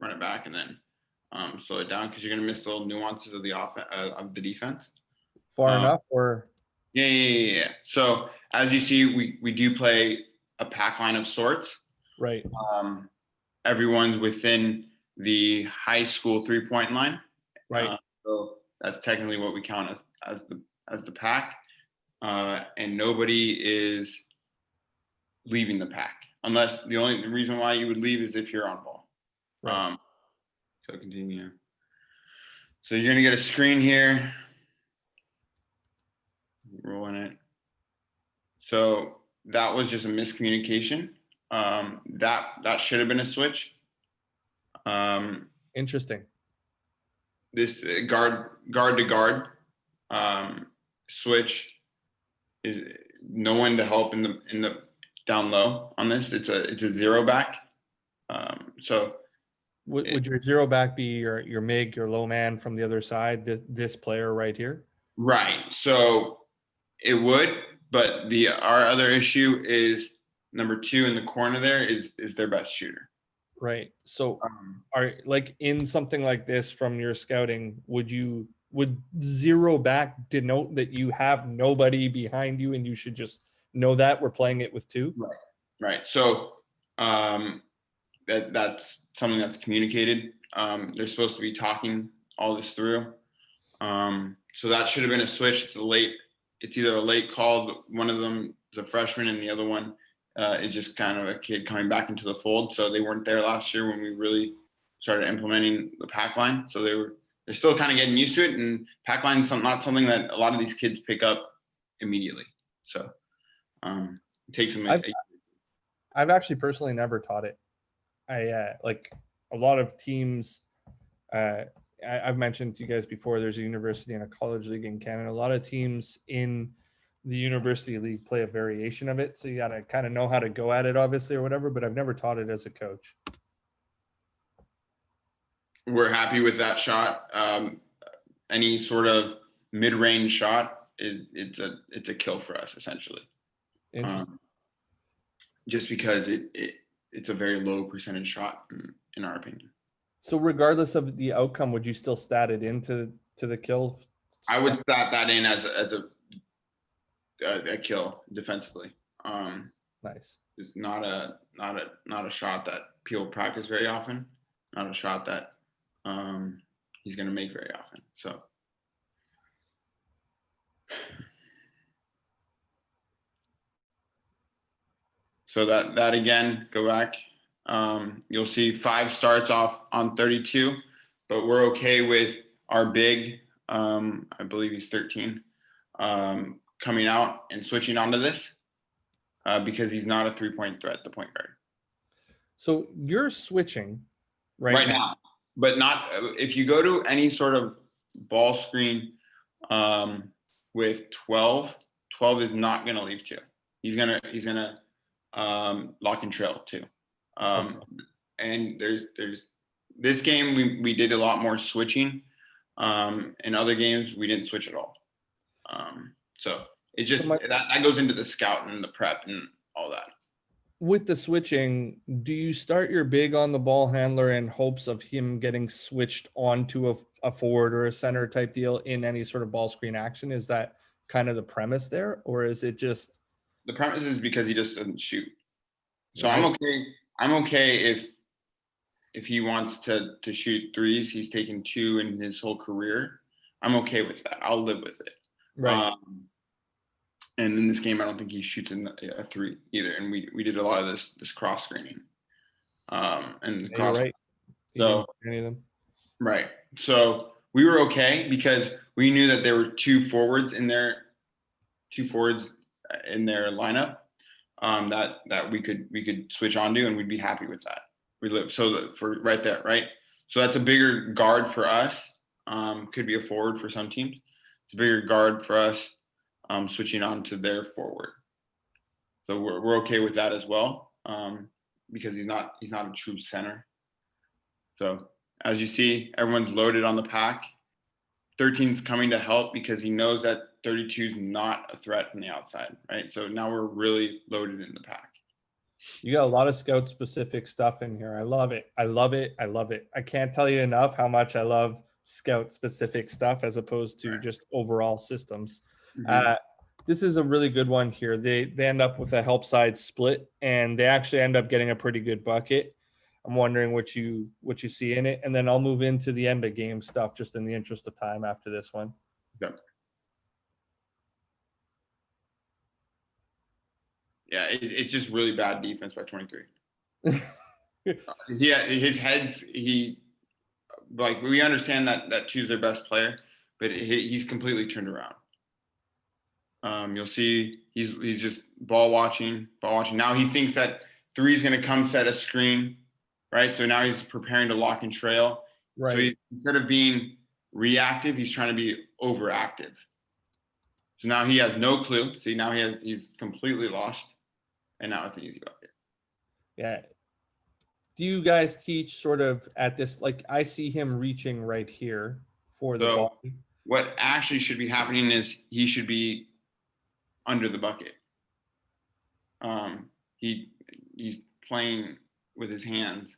run it back and then slow it down, because you're gonna miss the little nuances of the defense. Far enough, or? Yeah. So as you see, we do play a pack line of sorts. Right. Everyone's within the high school 3-point line. Right. So that's technically what we count as the pack. And nobody is leaving the pack, unless the only reason why you would leave is if you're on ball. Right. So continue. So you're gonna get a screen here. Rolling it. So that was just a miscommunication. That should have been a switch. Interesting. This guard to guard switch is no one to help in the down low on this. It's a zero back. So would your zero back be your MIG, your low man from the other side? This player right here. Right. So it would, but our other issue is number 2 in the corner there is their best shooter. Right. So are like in something like this from your scouting, would zero back denote that you have nobody behind you and you should just know that we're playing it with 2? Right. So that's something that's communicated. They're supposed to be talking all this through. So that should have been a switch. It's either a late call. One of them is a freshman and the other one is just kind of a kid coming back into the fold. So they weren't there last year when we really started implementing the pack line. So they're still kind of getting used to it. And pack line is not something that a lot of these kids pick up immediately. So it takes them. I've actually personally never taught it. Like a lot of teams, I've mentioned to you guys before, there's a university and a college league in Canada. A lot of teams in the university league play a variation of it. So you got to kind of know how to go at it, obviously, or whatever, but I've never taught it as a coach. We're happy with that shot. Any sort of mid-range shot, it's a kill for us, essentially. Interesting. Just because it's a very low percentage shot in our opinion. So regardless of the outcome, would you still stat it into the kill? I would stat that in as a kill defensively. Nice. It's not a shot that people practice very often. Not a shot that he's going to make very often. So that again, go back. You'll see 5 starts off on 32, but we're okay with our big, I believe he's 13, coming out and switching onto this because he's not a 3-point threat, the point guard. So you're switching right now, but not if you go to any sort of ball screen with 12 is not going to leave 2. He's gonna lock and trail 2. And there's this game we did a lot more switching. In other games we didn't switch at all. So it just that goes into the scout and the prep and all that. With the switching, do you start your big on the ball handler in hopes of him getting switched onto a forward or a center type deal in any sort of ball screen action? Is that kind of the premise there, or is it just the premise is because he just doesn't shoot? So right. I'm okay if he wants to shoot threes. He's taken 2 in his whole career. I'm okay with that. I'll live with it. Right. And in this game, I don't think he shoots a 3 either. And we did a lot of this cross screening. And cross. Right. So any of them. Right. So we were okay because we knew that there were 2 forwards in their lineup that we could switch onto, and we'd be happy with that. We live for right there, right? So that's a bigger guard for us. Could be a forward for some teams. It's a bigger guard for us. Switching on to their forward. So we're okay with that as well, because he's not a true center. So as you see, everyone's loaded on the pack. 13's coming to help because he knows that 32 is not a threat from the outside, right? So now we're really loaded in the pack. You got a lot of scout specific stuff in here. I love it. I love it. I love it. I can't tell you enough how much I love scout specific stuff as opposed to just overall systems. Mm-hmm. This is a really good one here. They end up with a help side split, and they actually end up getting a pretty good bucket. I'm wondering what you see in it, and then I'll move into the end of game stuff just in the interest of time after this one. Yep. Yeah, it's just really bad defense by 23. Yeah, his head's we understand that 2's their best player, but he's completely turned around. You'll see he's just ball watching. Now he thinks that 3's going to come set a screen, right? So now he's preparing to lock and trail. Right. So instead of being reactive, he's trying to be overactive. So now he has no clue. See, now he's completely lost, and now it's an easy bucket. Yeah. Do you guys teach sort of at this? Like I see him reaching right here for the ball. What actually should be happening is he should be under the bucket. He's playing with his hands.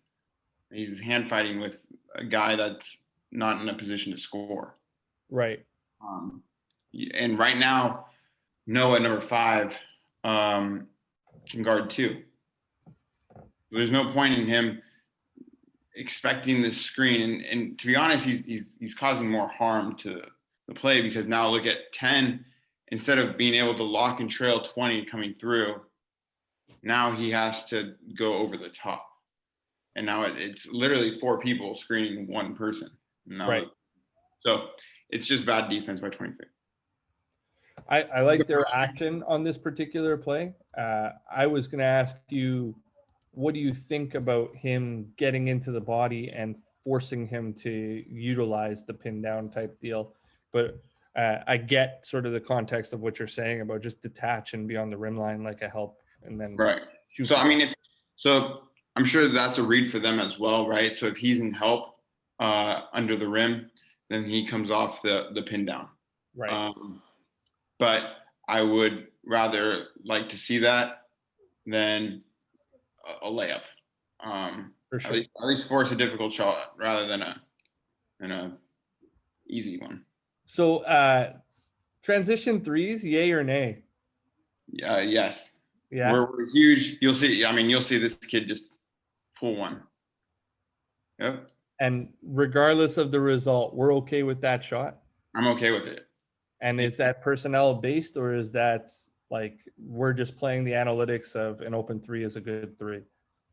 He's hand fighting with a guy that's not in a position to score. Right. And right now, Noah, number 5, can guard 2. There's no point in him expecting this screen, and to be honest, he's causing more harm to the play, because now look at 10, instead of being able to lock and trail 20 coming through, now he has to go over the top, and now it's literally 4 people screening 1 person. Now, Right. so it's just bad defense by 23. I like their action on this particular play. I was going to ask you, what do you think about him getting into the body and forcing him to utilize the pin down type deal? But I get sort of the context of what you're saying about just detach and be on the rim line like a help, and then Right. shoot. So I mean, I'm sure that's a read for them as well, right? So if he's in help under the rim, then he comes off the pin down. Right. But I would rather like to see that than a layup. For sure. At least force a difficult shot rather than a easy one. So transition threes, yay or nay? Yes. Yeah. We're huge. You'll see. I mean, you'll see this kid just pull one. Yep. And regardless of the result, we're okay with that shot. I'm okay with it. And is that personnel based, or is that like we're just playing the analytics of an open 3 is a good 3?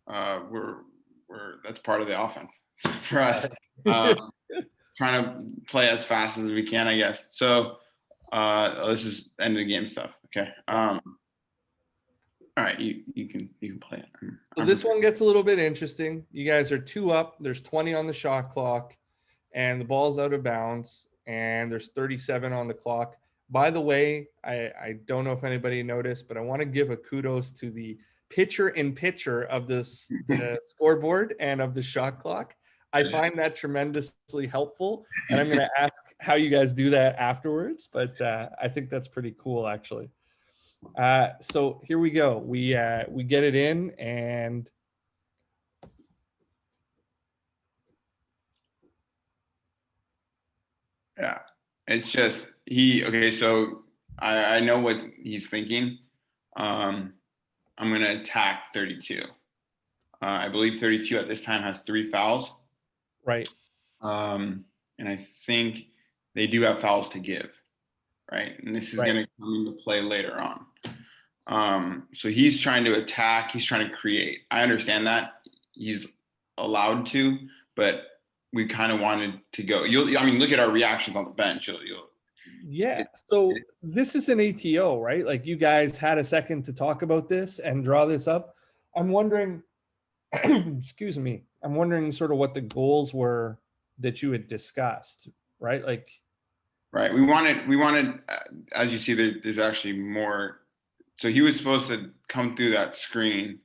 We're that's part of the offense for us. Trying to play as fast as we can, I guess. So this is end of the game stuff. Okay. All right, you can play it. So this one gets a little bit interesting. You guys are 2 up. There's 20 on the shot clock, and the ball's out of bounds, and there's 37 on the clock. By the way, I don't know if anybody noticed, but I want to give a kudos to the pitcher of this the scoreboard and of the shot clock. I find that tremendously helpful, and I'm going to ask how you guys do that afterwards, but I think that's pretty cool, actually. So here we go. We get it in, and yeah, it's just okay. So I know what he's thinking. I'm going to attack 32. I believe 32 at this time has 3 fouls. Right. And I think they do have fouls to give, right? And this is going to come into play later on. So he's trying to attack. He's trying to create. I understand that he's allowed to, but we kind of wanted to go. I mean, look at our reactions on the bench. Yeah. So this is an ATO, right? Like, you guys had a second to talk about this and draw this up. I'm wondering, excuse me, I'm wondering sort of what the goals were that you had discussed, right? Like, right. We wanted, as you see, there's actually more. So he was supposed to come through that screen,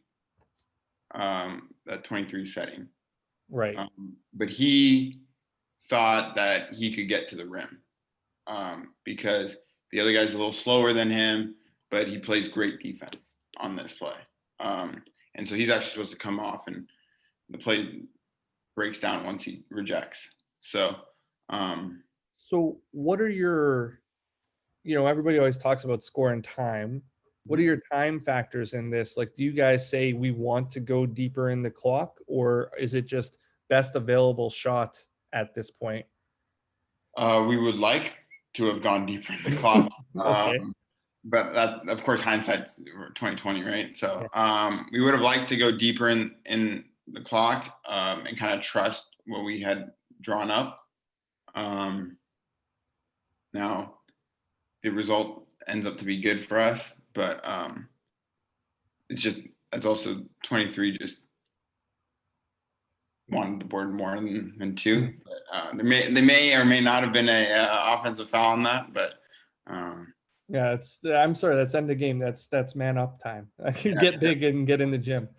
that 23 setting. Right. But he thought that he could get to the rim. Because the other guy's a little slower than him, but he plays great defense on this play. And so he's actually supposed to come off, and the play breaks down once he rejects. So what are your, everybody always talks about score and time. What are your time factors in this? Like, do you guys say we want to go deeper in the clock, or is it just best available shot at this point? We would like to have gone deeper in the clock. Okay. But that, of course, hindsight's 2020, right? So we would have liked to go deeper in the clock and kind of trust what we had drawn up. Now, the result ends up to be good for us, but it's also 23 just wanted the board more than 2. But, they may or may not have been a offensive foul on that, but yeah, I'm sorry, that's end of game. That's man up time. I can get big and get in the gym.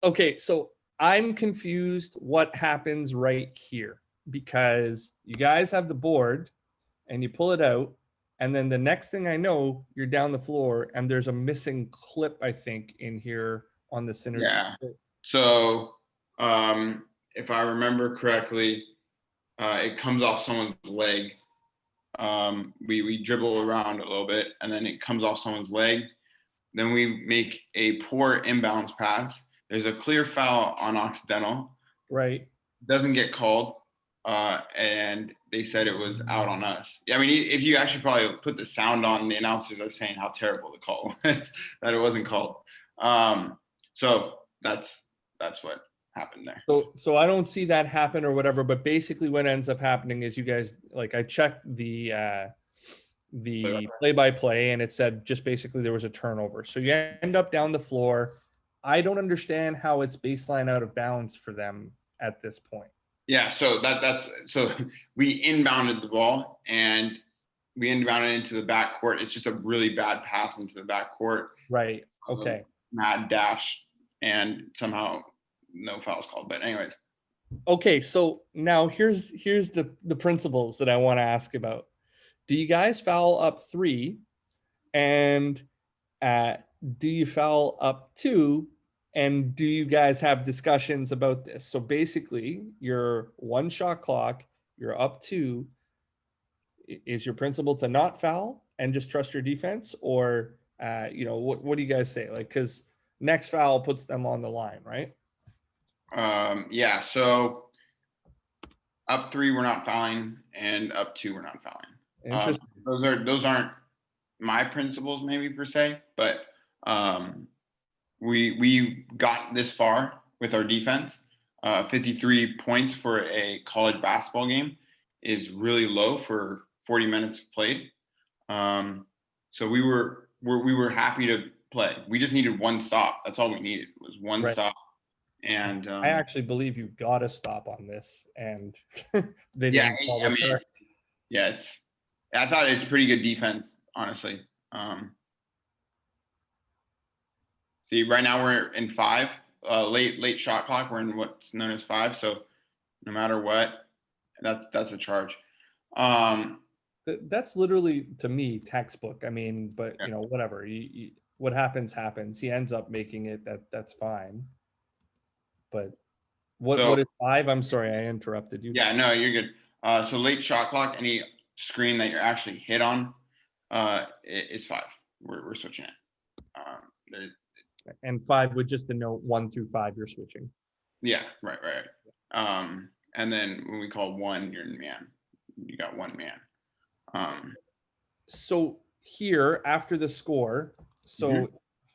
Okay, so I'm confused what happens right here, because you guys have the board and you pull it out, and then the next thing I know, you're down the floor and there's a missing clip, I think, in here on the synergy. Yeah. So if I remember correctly, it comes off someone's leg. We dribble around a little bit, and then it comes off someone's leg. Then we make a poor inbounds pass. There's a clear foul on Occidental, Right. doesn't get called, and they said it was out on us. Yeah, I mean, if you actually probably put the sound on, the announcers are saying how terrible the call was, that it wasn't called. So that's what happened there. So I don't see that happen or whatever, but basically what ends up happening is you guys, like, I checked the play-by-play and it said just basically there was a turnover. So you end up down the floor. I don't understand how it's baseline out of bounds for them at this point. Yeah, so so we inbounded the ball and we inbounded into the back court. It's just a really bad pass into the back court. Right. Okay. Mad dash, and somehow no fouls called. But anyways. Okay, so now here's the principles that I want to ask about. Do you guys foul up 3, and do you foul up 2, and do you guys have discussions about this? So basically, your 1 shot clock, you're up 2. Is your principle to not foul and just trust your defense, or what do you guys say? Like, because next foul puts them on the line, right? Yeah. So up 3, we're not fouling, and up 2, we're not fouling. Interesting. Those aren't my principles, maybe per se, but we got this far with our defense. 53 points for a college basketball game is really low for 40 minutes played. So we were happy to play. We just needed 1 stop. That's all we needed, was 1 stop. And I actually believe you got to stop on this, and they didn't call it correct. Yeah, I thought it's pretty good defense, honestly. See, right now we're in 5, late shot clock. We're in what's known as 5. So no matter what, that's a charge. That's literally, to me, textbook. I mean, but whatever. What happens. He ends up making it. That's fine. But what is 5? I'm sorry, I interrupted you. Yeah, no, you're good. So late shot clock, any screen that you're actually hit on, is 5. We're switching it. And 5 would just denote 1 through 5. You're switching. Yeah, right. And then when we call 1, you're in man. You got 1 man. So here, after the score, so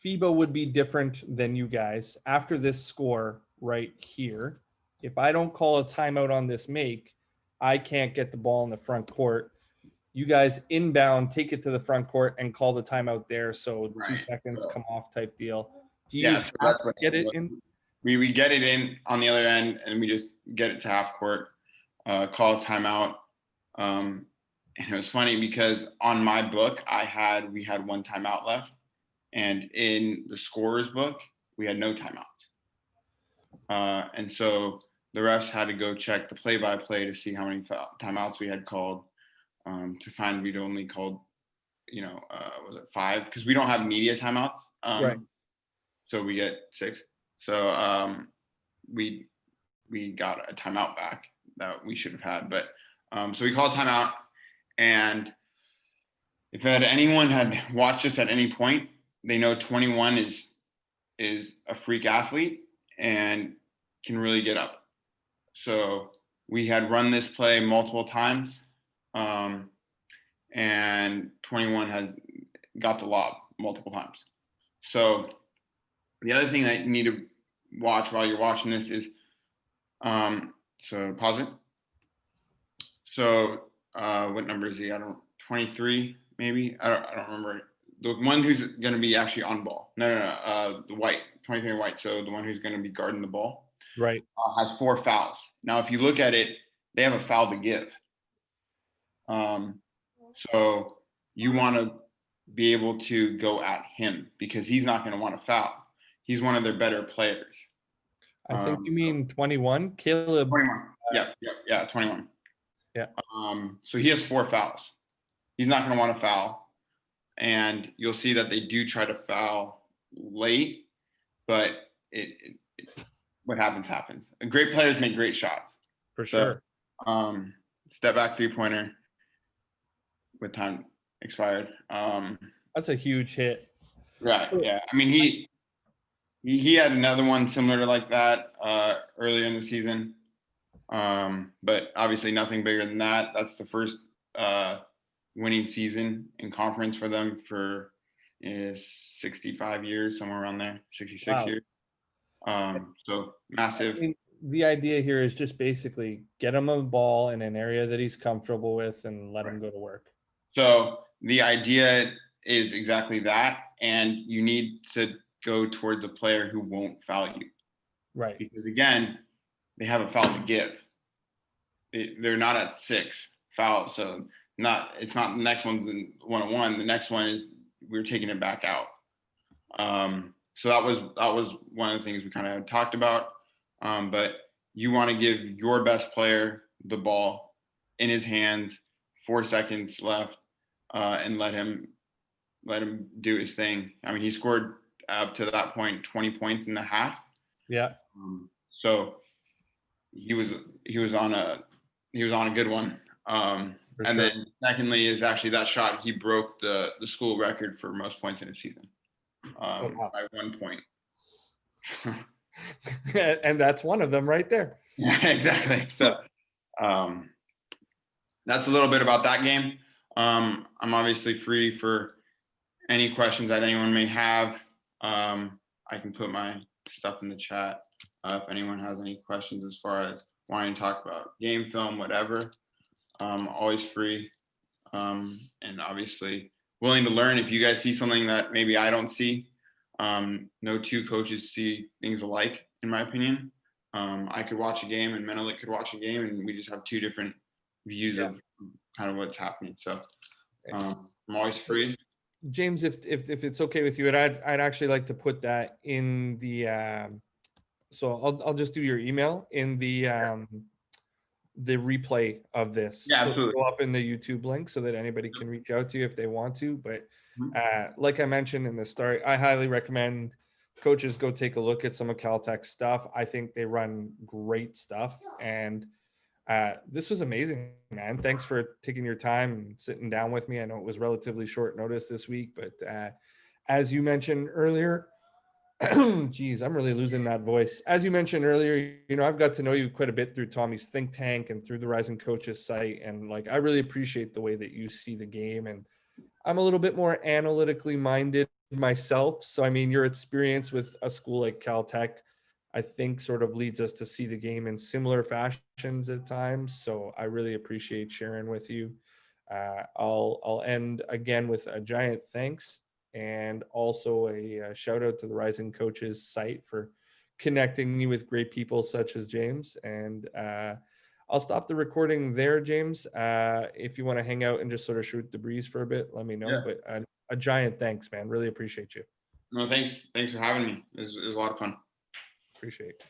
FIBA would be different than you guys. After this score right here, if I don't call a timeout on this make, I can't get the ball in the front court. You guys inbound, take it to the front court and call the timeout there. So 2 seconds come off type deal. Do you so that's what get it in? We get it in on the other end, and we just get it to half court, call a timeout. And it was funny because on my book, we had 1 timeout left. And in the scorer's book, we had no timeouts. And so the refs had to go check the play-by-play to see how many timeouts we had called, to find we'd only called, was it 5? Because we don't have media timeouts. Right. So we get 6. So we got a timeout back that we should have had. But so we called timeout. And if anyone had watched us at any point, they know 21 is a freak athlete and can really get up. So we had run this play multiple times, and 21 has got the lob multiple times. So the other thing that you need to watch while you're watching this is, so pause it. So what number is he? 23 maybe. I don't remember. The one who's going to be actually on ball. No. The white, 23 white. So the one who's going to be guarding the ball. Right. Has 4 fouls. Now, if you look at it, they have a foul to give. So you want to be able to go at him because he's not going to want to foul. He's one of their better players. I think you mean 21, Caleb. 21. Yeah, 21. Yeah. So he has 4 fouls. He's not going to want to foul. And you'll see that they do try to foul late, but what happens. Great players make great shots. For sure. Step back 3-pointer with time expired. That's a huge hit. Right. Yeah. I mean, he had another one similar to like that earlier in the season. But obviously nothing bigger than that. That's the first winning season in conference for them for 65 years, somewhere around there, 66 Wow. years. So massive. I mean, the idea here is just basically get him a ball in an area that he's comfortable with and let him go to work. So the idea is exactly that. And you need to go towards a player who won't foul you. Right. Because again, they have a foul to give. They're not at 6 fouls. So it's not the next one's in 1-on-1. The next one is we're taking it back out. So that was one of the things we kind of talked about. But you want to give your best player the ball in his hands, 4 seconds left, and let him do his thing. I mean, he scored up to that point 20 points in the half. Yeah. So he was on a good one. And sure. then secondly is actually that shot he broke the school record for most points in a season Wow. by 1 point. And that's one of them right there. Yeah, exactly. So that's a little bit about that game. I'm obviously free for any questions that anyone may have. I can put my stuff in the chat if anyone has any questions as far as wanting to talk about game film, whatever. Always free, and obviously willing to learn. If you guys see something that maybe I don't see, no two coaches see things alike, in my opinion. I could watch a game and Menelik could watch a game, and we just have two different views of kind of what's happening. So I'm always free. James, if it's okay with you, I'd actually like to put that in the so I'll just do your email in the replay of this. Yeah, so absolutely. Go up in the YouTube link so that anybody can reach out to you if they want to. But like I mentioned in the start, I highly recommend coaches go take a look at some of Caltech's stuff. I think they run great stuff, and this was amazing, man. Thanks for taking your time and sitting down with me. I know it was relatively short notice this week, but as you mentioned earlier, geez, I'm really losing that voice. As you mentioned earlier, I've got to know you quite a bit through Tommy's think tank and through the Rising Coaches site. And like, I really appreciate the way that you see the game. And I'm a little bit more analytically minded myself. So, I mean, your experience with a school like Caltech, I think sort of leads us to see the game in similar fashions at times. So I really appreciate sharing with you. I'll end again with a giant thanks, and also a shout out to the Rising Coaches site for connecting me with great people such as James. And I'll stop the recording there, James. If you want to hang out and just sort of shoot the breeze for a bit, let me know. Yeah. But a giant thanks, man. Really appreciate you. No, thanks for having me. It was a lot of fun. Appreciate it.